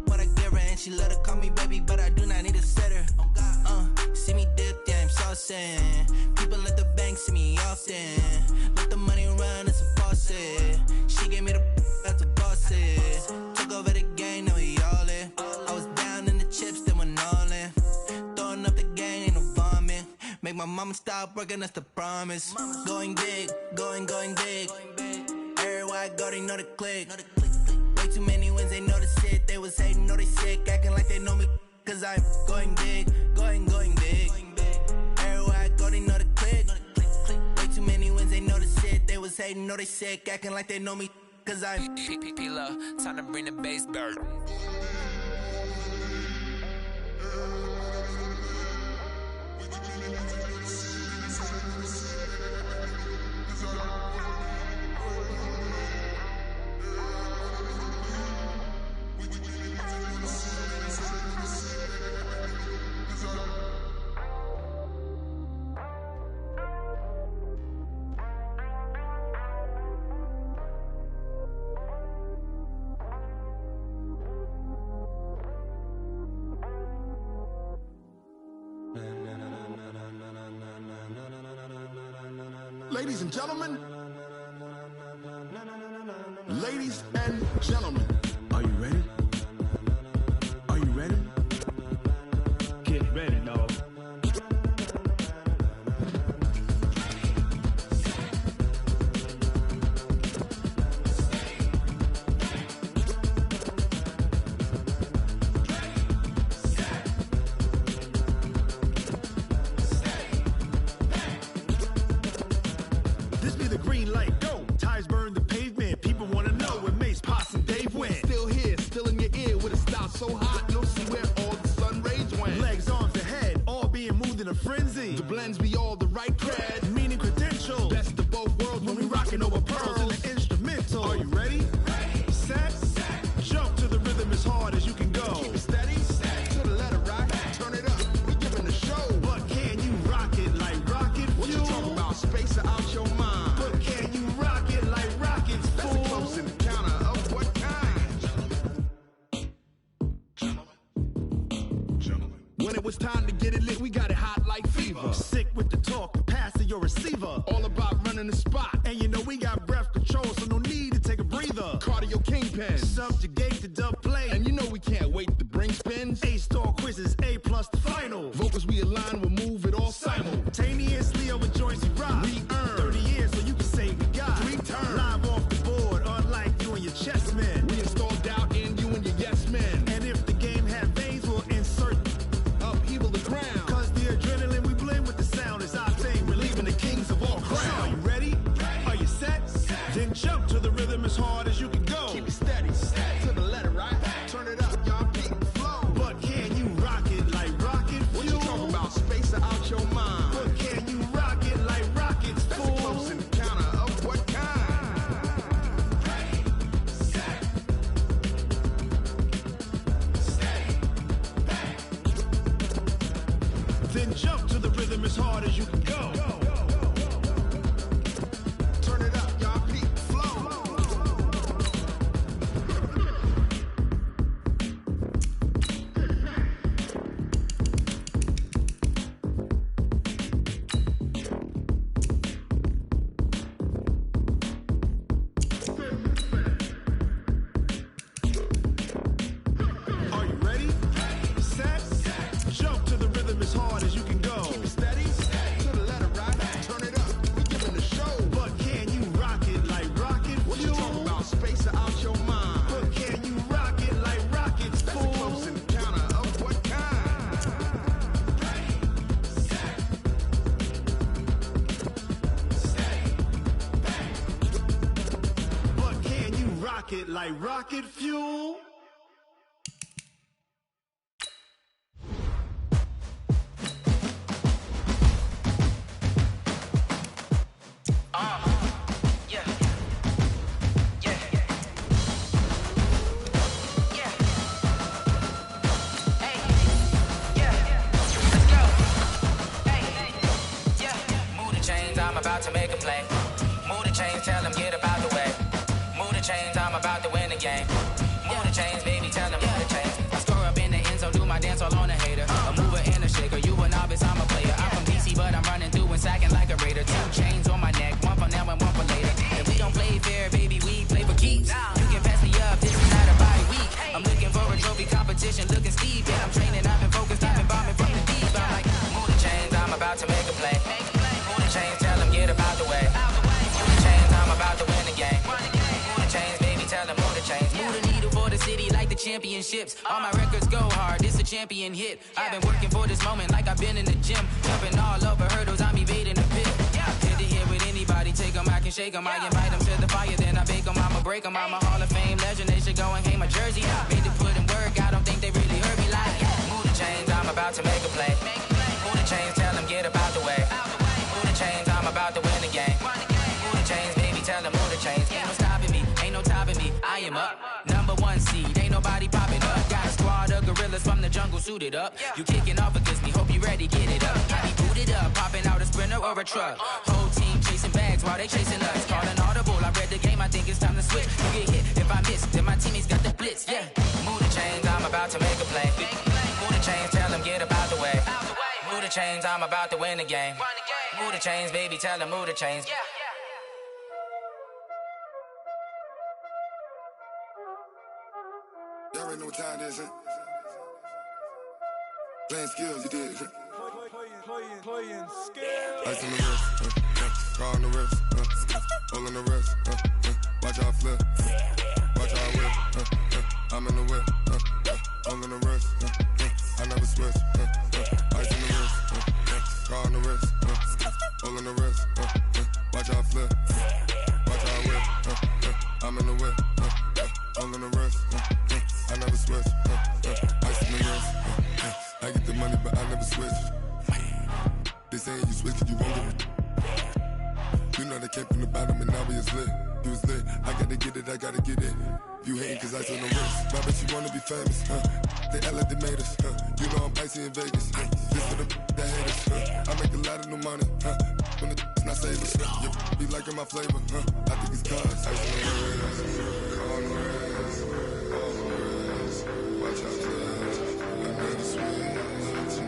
what I give her, and she let her call me baby, but I do not need a sitter. See me dip, yeah, I'm saucing. People at the bank see me often. Let the money run, it's a faucet. She gave me the that's a boss it. Took over the game, now we all in. I was down in the chips, then went all in. Throwing up the game, ain't no vomit. Make my mama stop working, that's the promise. Going big, going big. Everywhere I go, they know the click. Way too many wins, they know the shit. They was hating, know they sick, acting like they know me. Cause I'm going big, going big. Everywhere I go, they know the click. Way too many wins, they know the shit. They was hating, know they sick, acting like they know me. Cause I'm P-P-P-Love, time to bring the bass bird. Ladies and gentlemen, ladies and gentlemen, Are you ready? Are you ready? When it was time to get it lit, we got it hot like fever. Sick with the talk, passing your receiver. All about running the spot. And you know we got breath control, so no need to take a breather. Cardio kingpin. Subjugate the dub play. And you know we can't wait to bring spins. A-star quizzes, A+ the final. Vocals we align, we'll move it all simultaneously over joints we rock. We earn 30 years so you can say we got 3 turns. Live off the board, unlike you and your chess men. We install doubt in you and your yes men. And if the game had veins, we'll insert upheaval the ground. Cause the adrenaline we blend with the sound is our thing. We're leaving the kings of all crowns. Are you ready? Are you set? Then jump to the rhythm as hard as you can go. Keep it steady, to the letter, right? Turn it up, y'all, beat the flow. But can you rock it like rocket fuel? What you talking about? Space out your mind. But can you rock it like rockets, fool? That's a close encounter of what kind? Ready, set, steady, bang. Then jump to the rhythm as hard as you can go. Turn it up, y'all, beat the flow. Are you ready? Set, jump to the rhythm as hard as you can go. Keep it steady, to the letter, right? Turn it up, we giving the show. But can you rock it like rocket What you fuel? talking about? Space out your mind. But can you rock it like rockets, That's a fool? close encounter of what kind? Ready, set, steady, bang. But can you rock it like rocket fuel? I'm about to make a play. Move the chains, tell them get about the way. Move the chains, I'm about to win the game. Move the chains, baby, tell them move the chains. I score up in the end zone, do my dance all on a hater. A mover and a shaker, you a novice, I'm a player. I'm from DC, but I'm running through and sacking like a raider. 2 chains on my neck, one for now and one for later. If we don't play fair, baby, we play for keeps. You can pass me up, this is not a bye week. I'm looking for a trophy competition, looking steep. Yeah, I'm training, I've been focused, I've been bombing from the deep. I'm like, move the chains, I'm about to make a play. Move the chains, tell them get about the way. Move the chains, I'm about to win the game. Move the chains, baby, tell them move the chains. Move the needle for the city like the championships. All my records go hard, this a champion hit. I've been working for this moment like I've been in the gym. Jumping all over hurdles, I'm evading the pit. Hit to hit with anybody, take them, I can shake them. I invite them to the fire, then I bake them, I'ma break them. I'm a Hall of Fame legend, they should go and hang my jersey. Made to put in work, I don't think they really heard me like. Move the chains, I'm about to make a play. Move the chains, tell them get about the way. Move the chains, I'm about to win the game. Move the chains, baby, tell them move the chains. Ain't no stopping me, ain't no topping me. I am up, #1 seed, ain't nobody popping up. Got a squad of gorillas from the jungle suited up. You kicking off against me, hope you ready, get it up. I be booted up, popping out a Sprinter or a truck. Whole team chasing bags while they chasing us. Call an audible, I read the game, I think it's time to switch. You get hit, if I miss, then my teammates got the blitz, yeah. Move the chains, I'm about to make a play. Move the chains, tell them get about the way. Move the chains, I'm about to win the game. Move the chains, baby, tell them move the chains. Y'all already know what time it is, huh? Playing skills, you did, huh? Playing skills. Ice on the wrist, car on the wrist, hole on the wrist, watch how I flip, watch how I whip, I'm in the whip, hole on the wrist, I never switch, ice on the wrist, car on the wrist, hole on the wrist, watch how I flip, watch how I whip, I'm in the whip, hole on the wrist, I never switch, ice on the wrist, I get the money but I never switch. They saying you switch cause you won't get it. You know they came from the bottom and now we is lit. You was lit, I gotta get it, I gotta get it. You hating cause ice on the wrist. I bet you wanna be famous, They act like they made us, You know I'm icy in Vegas, This for the that hate us, I make a lot of new money, When the not save us, You be liking my flavor, I think it's cause ice on the wrist, on the wrist, on the wrist. Watch out, I never switch.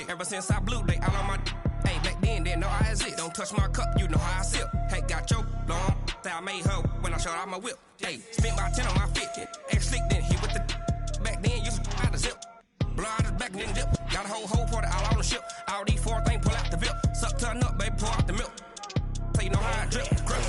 Ever since I blew, they all on my. Hey, back then, didn't know I had it. Don't touch my cup, you know how I sip. Hey, got your long. That I made her when I showed out my whip. Hey, spent about 10 on my fit. Ex-slick, then hit with the. Back then, used to out the zip. Blow out his back and then dip. Got a whole party all on the ship. All these 4 things pull out the VIP. Suck turn up, baby, pour out the milk. So you know how I drip. Grip.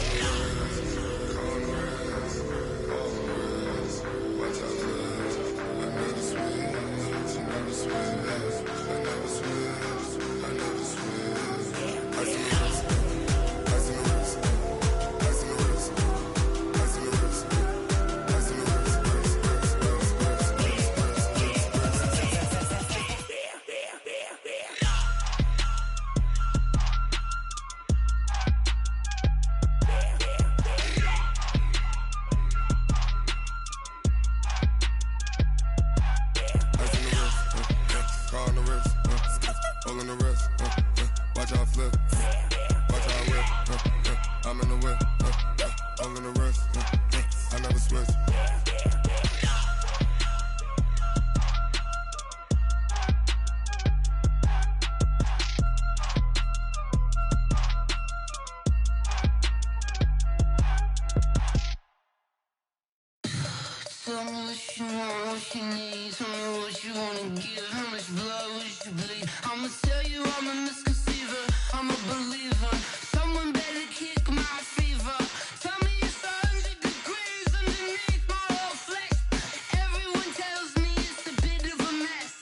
Tell me what you want, what you need. Tell me what you wanna give. How much blood would you bleed? I'ma tell you I'm a misconceiver. I'm a believer. Someone better kick my fever. Tell me it's 100 degrees underneath my whole flesh. Everyone tells me it's a bit of a mess.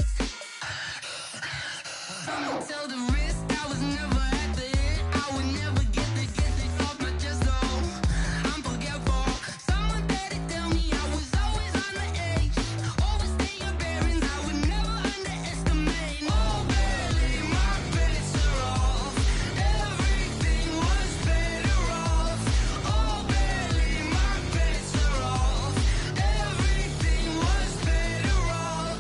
I'ma tell the risk I was never at the end. I would never get the off my chest though. I'm forgetful. Someone better tell me I was always on the edge. Overstay your bearings, I would never underestimate. Oh, barely, my bets are off. Everything was better off. Oh, barely, my bets are off. Everything was better off.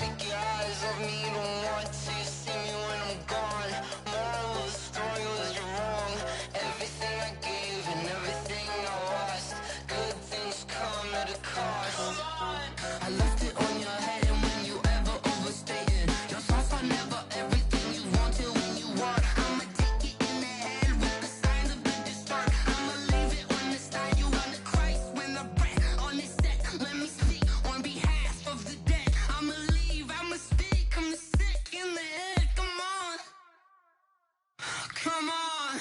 Take your eyes off me, don't want to see me when I'm gone. Moral of the story was you're wrong. Everything I gave and everything I lost. Good things come at a cost. I left it on your head, and when you ever overstay it, your thoughts are never everything you want till when you want. I'ma take it in the head with the signs of the distort. I'ma leave it on the side. You on the Christ when the breath on this set. Let me speak on behalf of the dead. I'ma leave, I'ma speak. I'm the sick in the head. Come on, come on.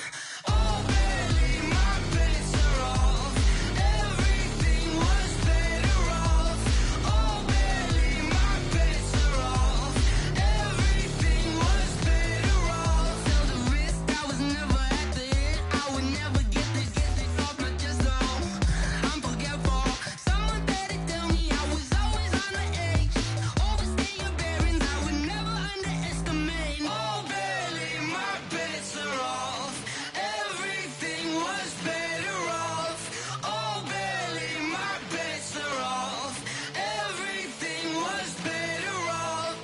Oh, barely, my bets are off. Everything was better off. Oh, barely, my bets are off. Everything was better off. Tell the risk I was never at the end. I would never get this off my chest though. I'm forgetful. Someone better tell me I was always on the edge. Overstay your bearings, I would never underestimate. Oh, barely, my bets are off. Everything was better off. Oh, barely, my bets are off. Everything was better off.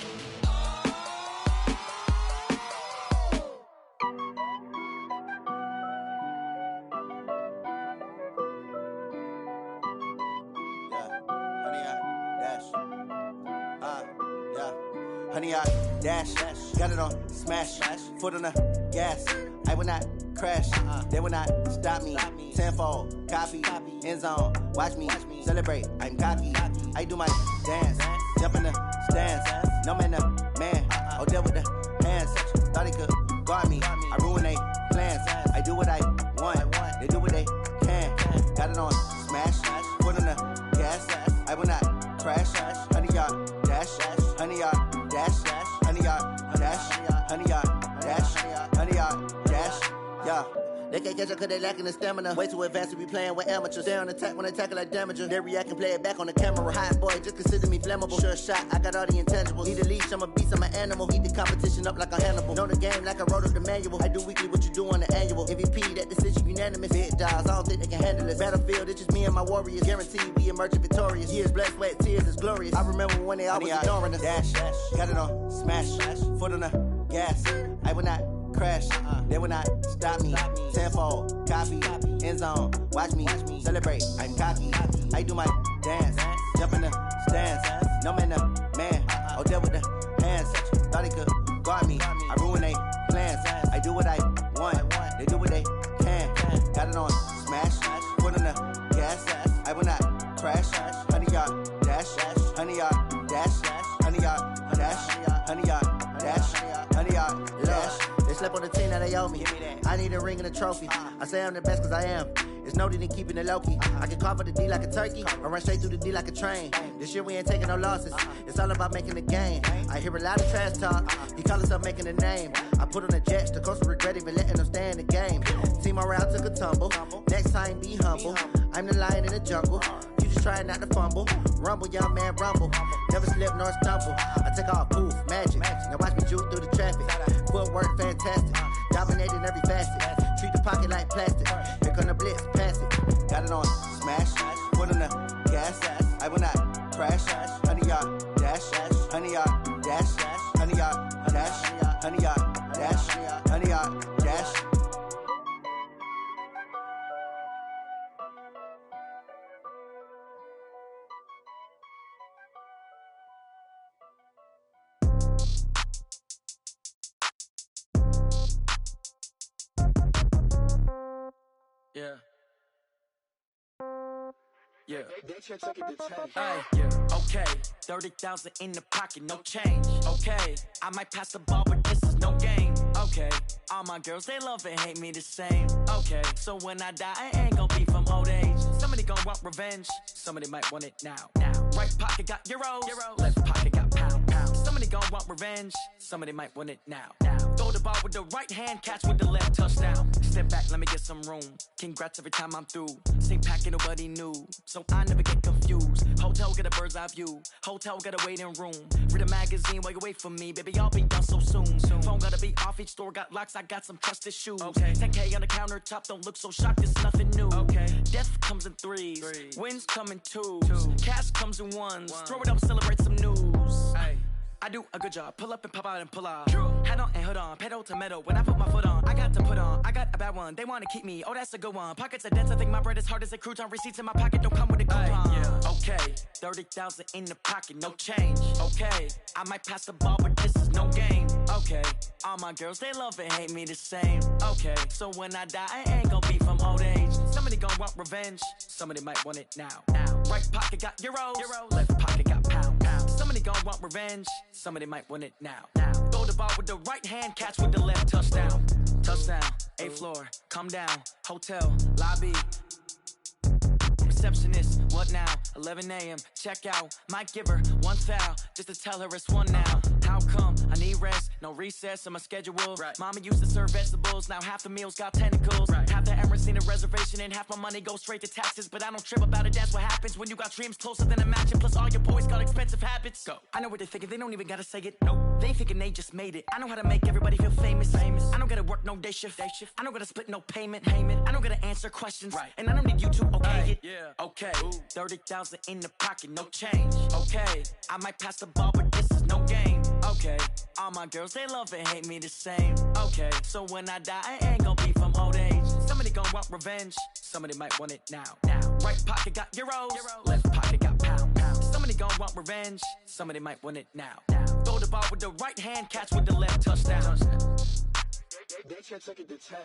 Honey, I dash, got it on smash, foot on the gas. I will not crash, they will not stop me. Tenfold, copy, end zone, watch me celebrate. I'm cocky, I do my dance, jump in the stands. No man, man, oh there with the hands. Thought he could guard me, I ruin they plans. I do what I want, they do what they can. Got it on smash, foot on the gas. I will not crash, honey, y'all dash, honey, y'all dash, honey, y'all dash, honey, y'all dash, honey, y'all dash, yeah. They can't catch up cause they lacking the stamina. Way too advanced to be playing with amateurs. Stay on attack when I tackle like damager. They react and play it back on the camera. Hot boy, just consider me flammable. Sure shot, I got all the intangibles. Need a leash, I'm a beast, I'm an animal. Eat the competition up like a Hannibal. Know the game like I wrote up the manual. I do weekly what you do on the annual. MVP, that decision unanimous. Big dials, I don't think they can handle this. Battlefield, it's just me and my warriors. Guaranteed we emerging victorious. Years, blood, sweat, tears, is glorious. I remember when they always ignoring us. Dash, got it on smash, foot on the gas. I will not crash, they will not stop me. Tenfold, copy, end zone, watch me celebrate. I'm cocky, I do my dance, jump in the stands. No man, oh there with the hands. Thought he could guard me. I ruin they plans. I do what I want. They do what they can. Got it on smash. Put on the gas. I will not crash. 100 yard dash. 100 yard dash. 100 yard dash. 100 yard dash. 100 yard dash. They slept on the team that they owe me. I need a ring and a trophy. I say I'm the best cause I am. It's noted in keeping it low-key. I can carve up the D like a turkey, or run straight through the D like a train. This year we ain't taking no losses. It's all about making the game. I hear a lot of trash talk. He call himself making a name. I put on the jets, the coast regret even letting them stay in the game. Team around took a tumble. Next time be humble. I'm the lion in the jungle. You just trying not to fumble. Rumble, young man, rumble. Never slip nor stumble. I take off, poof, magic. Now watch me juke through the traffic. Footwork fantastic. Dominating every facet. Treat the pocket like plastic. Here come the blitz, pass it. Got it on smash. Put on the gas. I will not crash. 100 yard dash. 100 yard dash. 100 yard dash. 100 yard dash. 100 yard dash. Yeah. Yeah. Hey, yeah. Okay. 30,000 in the pocket, no change. Okay. I might pass the ball, but this is no game. Okay. All my girls, they love and hate me the same. Okay. So when I die, I ain't gon' be from old age. Somebody gon' want revenge. Somebody might want it now. Right pocket got euros. Left pocket got pound. Somebody gon' want revenge. Somebody might want it now. Throw the ball with the right hand, catch with the left, touchdown. Step back, let me get some room. Congrats every time I'm through. Same packet, nobody knew, so I never get confused. Hotel get a bird's eye view. Hotel got a waiting room. Read a magazine while you wait for me, baby. I'll be done so soon. Phone gotta be off. Each store got locks. I got some trusted shoes. 10K on the countertop. Don't look so shocked. It's nothing new. Death comes in threes. Wins come in twos. Cash comes in ones. Throw it up, celebrate some news. I do a good job. Pull up and pop out and pull out. Head on and hood on. Pedal to metal. When I put my foot on, I got to put on. I got a bad one. They want to keep me. Oh, that's a good one. Pockets are dense. I think my bread is hard as a crouton. Receipts in my pocket don't come with a coupon. Okay. 30,000 in the pocket. No change. Okay. I might pass the ball, but this is no game. Okay. All my girls, they love and hate me the same. Okay. So when I die, I ain't gon' be from old age. Somebody gon' want revenge. Somebody might want it now. Right pocket got euros. Left pocket got pound. Somebody gon' want revenge. Somebody might want it now. Throw the ball with the right hand, catch with the left, touchdown. Touchdown, 8th floor, come down, hotel, lobby. Receptionist, what now? 11 a.m., check out. Might give her one foul, just to tell her it's one now. How come? I need rest, no recess in my schedule. Mama used to serve vegetables, now half the meals got tentacles. Half the errands need a reservation and half my money goes straight to taxes. But I don't trip about it, that's what happens when you got dreams closer than a match. And plus all your boys got expensive habits. Go. I know what they're thinking, they don't even gotta say it. Nope. They thinking they just made it. I know how to make everybody feel famous. I don't gotta work no day shift. I don't gotta split no payment. I don't gotta answer questions. And I don't need you to okay it. Okay, 30,000 in the pocket, no change. Okay, I might pass the ball, but this is no game. Okay, all my girls, they love and hate me the same. Okay, so when I die, I ain't gon' be from old age. Somebody gon' want revenge. Somebody might want it now. Right pocket got euros. Left pocket got pound. Somebody gon' want revenge. Somebody might want it now. Throw the ball with the right hand, catch with the left, touchdown. They can't take it to 10.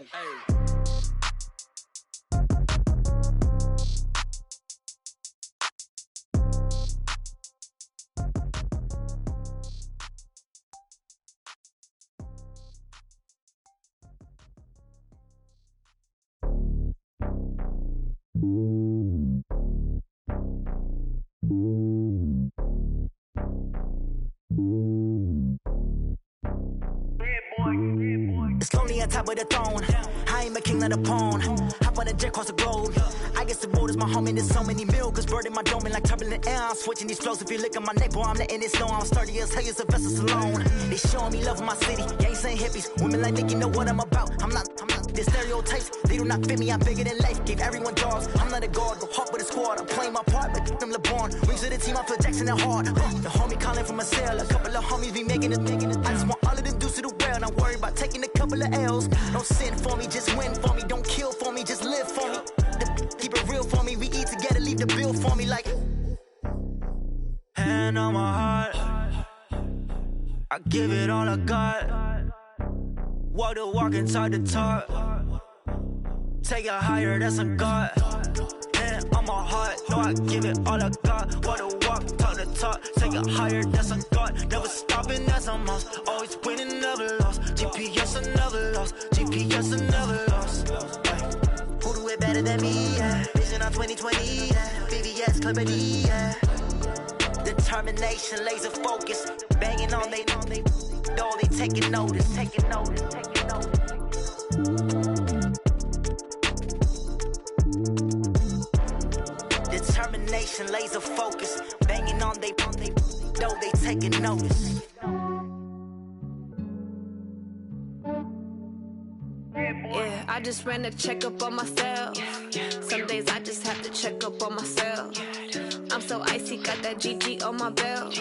It's lonely on top of the throne. I ain't a king of the pawn. Hop on a jet across the globe. I guess the world is my home and there's so many miracles burning my dome like turbulent air. I'm switching these flows. If you look at my neck, boy, I'm letting it slow. I'm sturdy as hell as a vessel alone. They showing me love in my city. Gang saying hippies. Women like Nick, you know what I'm about. I'm not the stereotypes. They do not fit me. I'm bigger than life. Gave everyone jobs. I'm not a guard. Go hard with a squad. I'm playing my part, but I'm LeBron. Wings of the team. I feel Jackson and hard. The homie calling from a cell. A couple of homies be making it. I just want all of them dudes to the well. Not worry about taking a couple of L's. Don't sin for me, just win for me. Don't kill for me, just live for me. Keep it real for me. We eat together, leave the bill for me like. Hand on my heart, I I give it all I got. Walk the walk and talk the talk. Take it higher, that's a God. Hand on my heart, no, I give it all I got. Walk the walk, talk the talk. Take it higher, that's a God. Never stopping, that's a must. Always winning, never lost. GPS, I never lost. GPS, I never lost. Who do it better than me? Yeah. Vision on 2020. Yeah. VVS, Clarity. Yeah. Determination, laser focus. Banging on they know they taking notice. Taking notice. Taking notice. Determination, laser focus. Banging on they know they taking notice. Yeah, I just ran a checkup on myself. Some days I just have to check up on myself. I'm so icy, got that GG on my belt.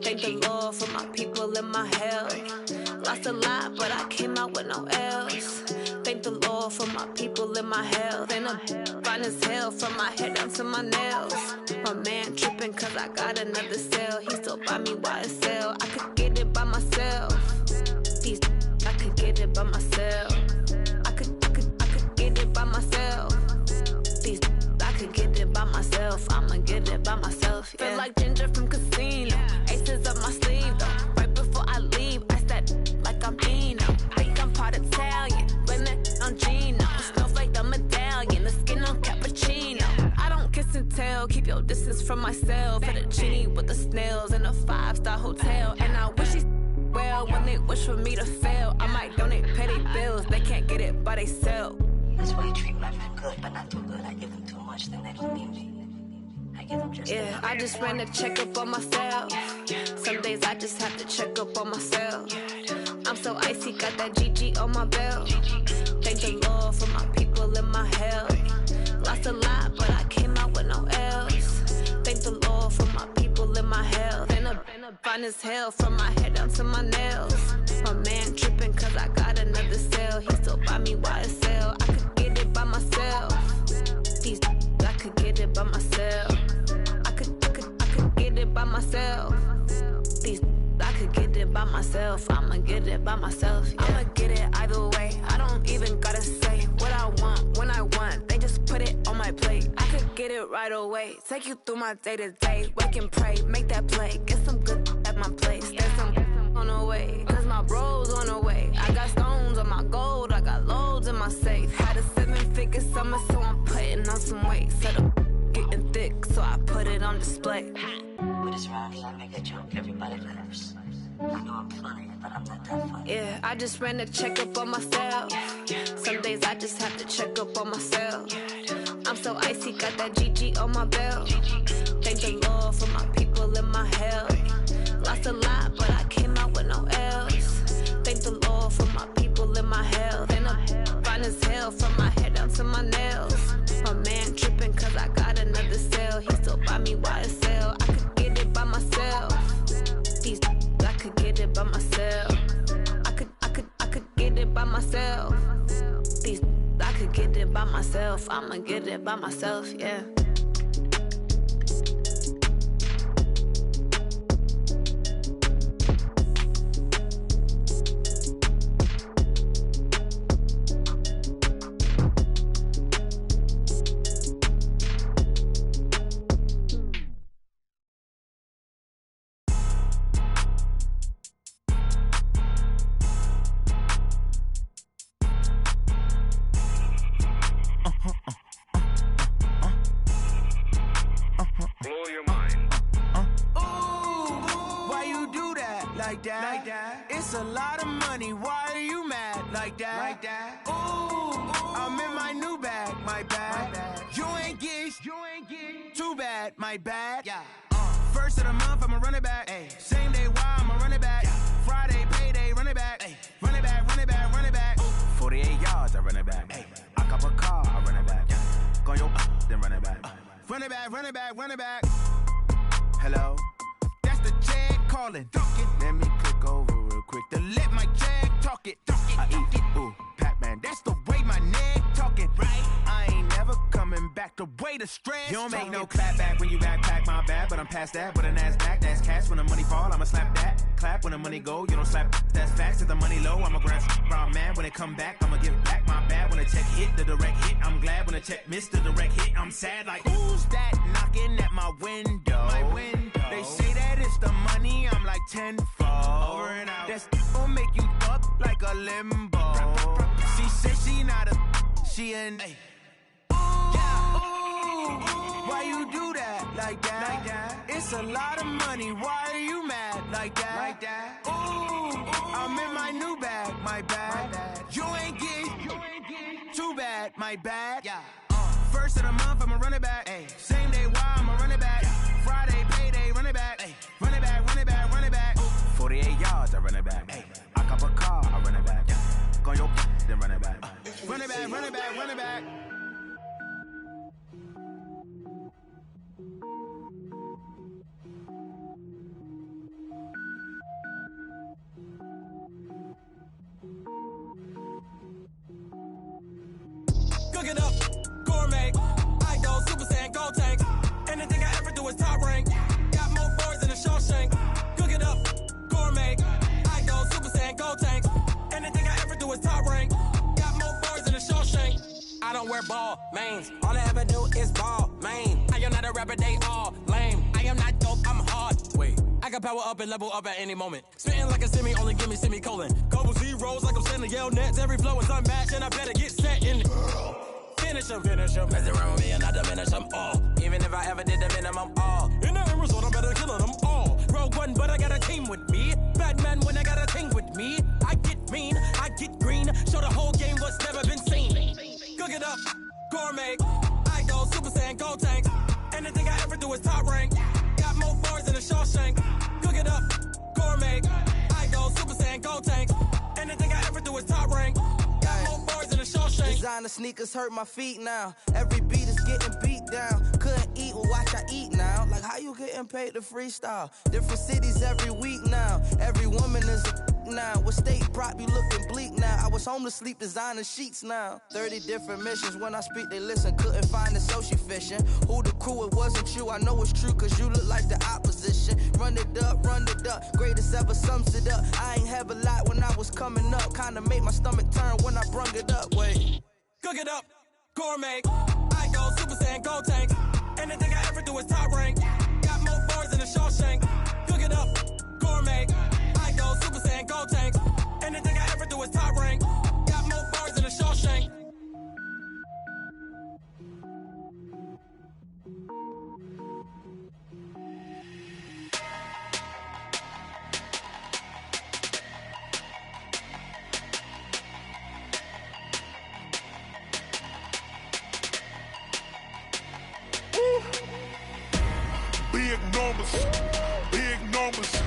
Thank the Lord for my people and my health. Lost a lot, but I came out with no else. Thank the Lord for my people and my health. And I'm fine as hell from my head down to my nails. My man tripping cause I got another cell. He still buy me YSL. I could get it by myself. These I could get it by myself. I could get it by myself. These I could get it by myself. I'ma get it by myself. Yeah. Feel like Ginger from Casino. Aces up my sleeve though. Right before I leave, I said like I'm Dino. Think I'm part Italian, blame it on Gino. Snowflake the medallion, the skin on cappuccino. I don't kiss and tell, keep your distance from myself. At a genie with the snails in a 5-star hotel. And I wish he's well when they wish for me to fail. I might donate petty bills, they can't get it by themselves. That's why you treat my friend good, but not too good. I give them too much, then they don't need me. I give them just yeah, I just ran a checkup on myself. Some days I just have to check up on myself. I'm so icy, got that GG on my belt. Thank the Lord for my people and my health. Lost a lot, but I came out with no else. Thank the Lord for my people and my health. And I'm fine as hell from my head down to my nails. My man tripping cause I got another cell. He still buy me YSL. I could get it by myself. These I could get it by myself. I could get it by myself. These I could get it by myself. I'ma get it by myself. Yeah. I'ma get it either way. I don't even gotta say what I want when I want. They just put it on my plate. I could get it right away. Take you through my day to day. Wake and pray, make that play. Get some good at my place. There's some on the way. Cause my bro's on the way. I got stones on my gold. I got loads in my safe. Had a 7-figure summer, so I'm putting on some weight. Set up getting thick, so I put it on display. With this round, I make a joke, everybody laughs. I know I'm funny, but I'm not that funny. Yeah, I just ran a checkup on myself. Some days I just have to check up on myself. I'm so icy, got that GG on my belt. Thank the Lord for my people and my health. Lost a lot, but I came out with no else. Thank the Lord for my people and my health. And I'm fine as hell from my head down to my nails. My man tripping cause I got another cell. He still buy me YSL. I could get it by myself. These I could get it by myself. I could get it by myself. These I could get it by myself. I'ma get it by myself, yeah. It's a lot of money, why are you mad like that? Ooh, I'm in my new bag, my bad. You ain't get too bad, my bad. Yeah. First of the month, I'ma run it back. Ay. Same day, why I'ma run it back. Friday, payday, run it back. Ay. Run it back, run it back, run it back. 48 yards, I run it back. Ay. I cop a car, I run it back. Go your then run it back. Run it back, run it back, run it back. Hello? That's the check calling. Let me click over real quick to let my check talk it. I eat, ooh, Pac-Man, that's the way my neck talking. Right? I ain't never coming back the way away the stress. You don't make no clap back when you backpack, my bad, but I'm past that. With a NASDAQ, that's cash. When the money fall, I'ma slap that. Clap when the money go, you don't slap. That's facts. If the money low, I'ma grab round man. When it come back, I'ma give back my bad. When the check hit, the direct hit, I'm glad. When the check missed the direct hit, I'm sad. Like, who's that knocking at my window? They say that it's the money, I'm like tenfold. Over and out. That's gon' make you up like a limbo. She said she not a, she an. Ay. Why you do that like that? It's a lot of money. Why are you mad like that? Ooh, I'm in my new bag, my bad. You ain't getting too bad, my bad. Yeah. First of the month, I'ma run it back. Ay. Same day, why I'ma run it back. Yeah. Friday, payday, run it back. Ay. Run it back, run it back, run it back. 48 yards, I run it back. Ay. I cop a car, I run it back. Go on your then run it back. Run it back, run it back, run it back. Cook it up, gourmet. I go Super Saiyan, go tank. Anything I ever do is top rank. Got more boys than a Shawshank. Cook it up, gourmet. I go Super Saiyan, go tank. Anything I ever do is top rank. Got more boys than a Shawshank. I don't wear ball mains. All I ever do is ball main. I am not a rapper, they all lame. I am not dope, I'm hard. Wait, I can power up and level up at any moment. Spitting like a semi, only give me semicolon. Couple zeros like I'm sending yell nets. Every flow is unmatched and I better get set in. Finish them. Mess around with me and I diminish them all. Even if I ever did the minimum all. In the end result, I'm better killing them all. Rogue One, but I got a team with me. Batman when I got a team with me. I get mean, I get green. Show the whole game what's never been seen. Cook it up, gourmet. I go Super Saiyan, go tank. Anything I ever do is top rank. Got more boys than a Shawshank. Cook it up, gourmet. I go Super Saiyan, go tank. Anything I ever do is top rank. Got more boys than a Shawshank. Designer sneakers hurt my feet now. Every beat is getting beat down. Couldn't eat, well watch I eat now. Like how you getting paid to freestyle? Different cities every week now. Every woman is a now. What state prop you looking bleak now? I was home to sleep designer sheets now. 30 different missions. When I speak they listen. Couldn't find the social fishing. Who the crew? It wasn't you. I know it's true cause you look like the opposition. Run it up. Greatest ever sums it up. I ain't have a lot when I was coming up. Kinda made my stomach turn when I brung it up. Wait. Cook it up, gourmet. I go Super Saiyan, go tank. Anything I ever do is top rank. Got more boys than a Shawshank. Cook it up, gourmet. I go Super Saiyan, go tank. Anything I ever do is top rank. Got more boys than a Shawshank. Big numbers.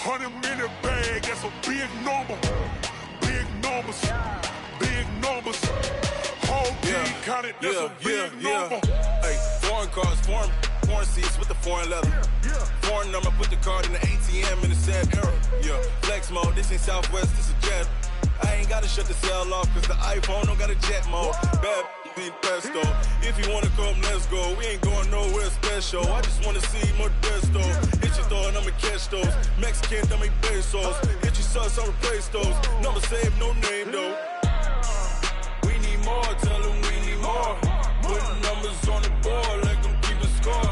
100-minute bag, that's a big number. Big numbers. Whole team counted, that's a big number. Hey, foreign cars, foreign seats with the foreign leather. Foreign number, put the card in the ATM in the sad era. Yeah, flex mode, this ain't Southwest, this is jet. I ain't gotta shut the cell off, cause the iPhone don't got a jet mode. Bad be pesto. If you wanna come, let's go. We ain't going nowhere special. I just wanna see Modesto. Hit your thought, I'ma catch those. Mexican, dame pesos. Hit your sus, I'll replace those. Number saved, no name though. We need more, tell them we need more. Putting numbers on the board, like I'm keeping score.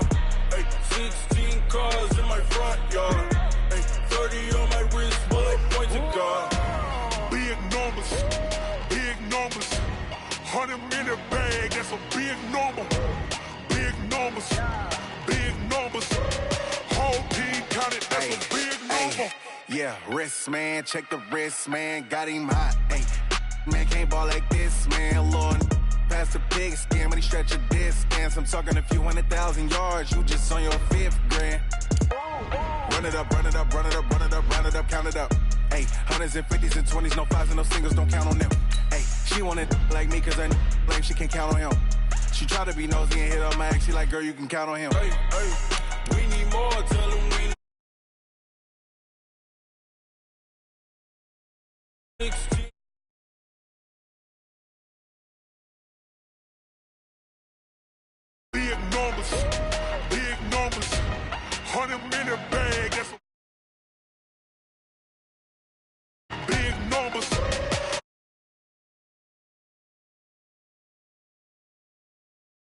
Hey, 16 cars in my front yard. Hey, 30 on my wrist, bullet pointed guard. Big numbers. 100-minute bag, that's a big number. Big numbers. Whole team counted, that's a big number. Yeah, wrist man, check the wrist man, got him hot. Ay, man can't ball like this, man. Lord, past the pig skin when he stretch a distance. I'm talking a few 100,000 yards, you just on your 5th grand. Run it up, count it up. Ay, hundreds and 50s and 20s, no 5s and no singles, don't count on them. Ay, she wanted like me cause her blame, she can't count on him. She tried to be nosy and hit up my ex, she like, girl, you can count on him. Hey, we need more, tell them we need 16. Big numbers, big numbers. 100 minute bag, that's a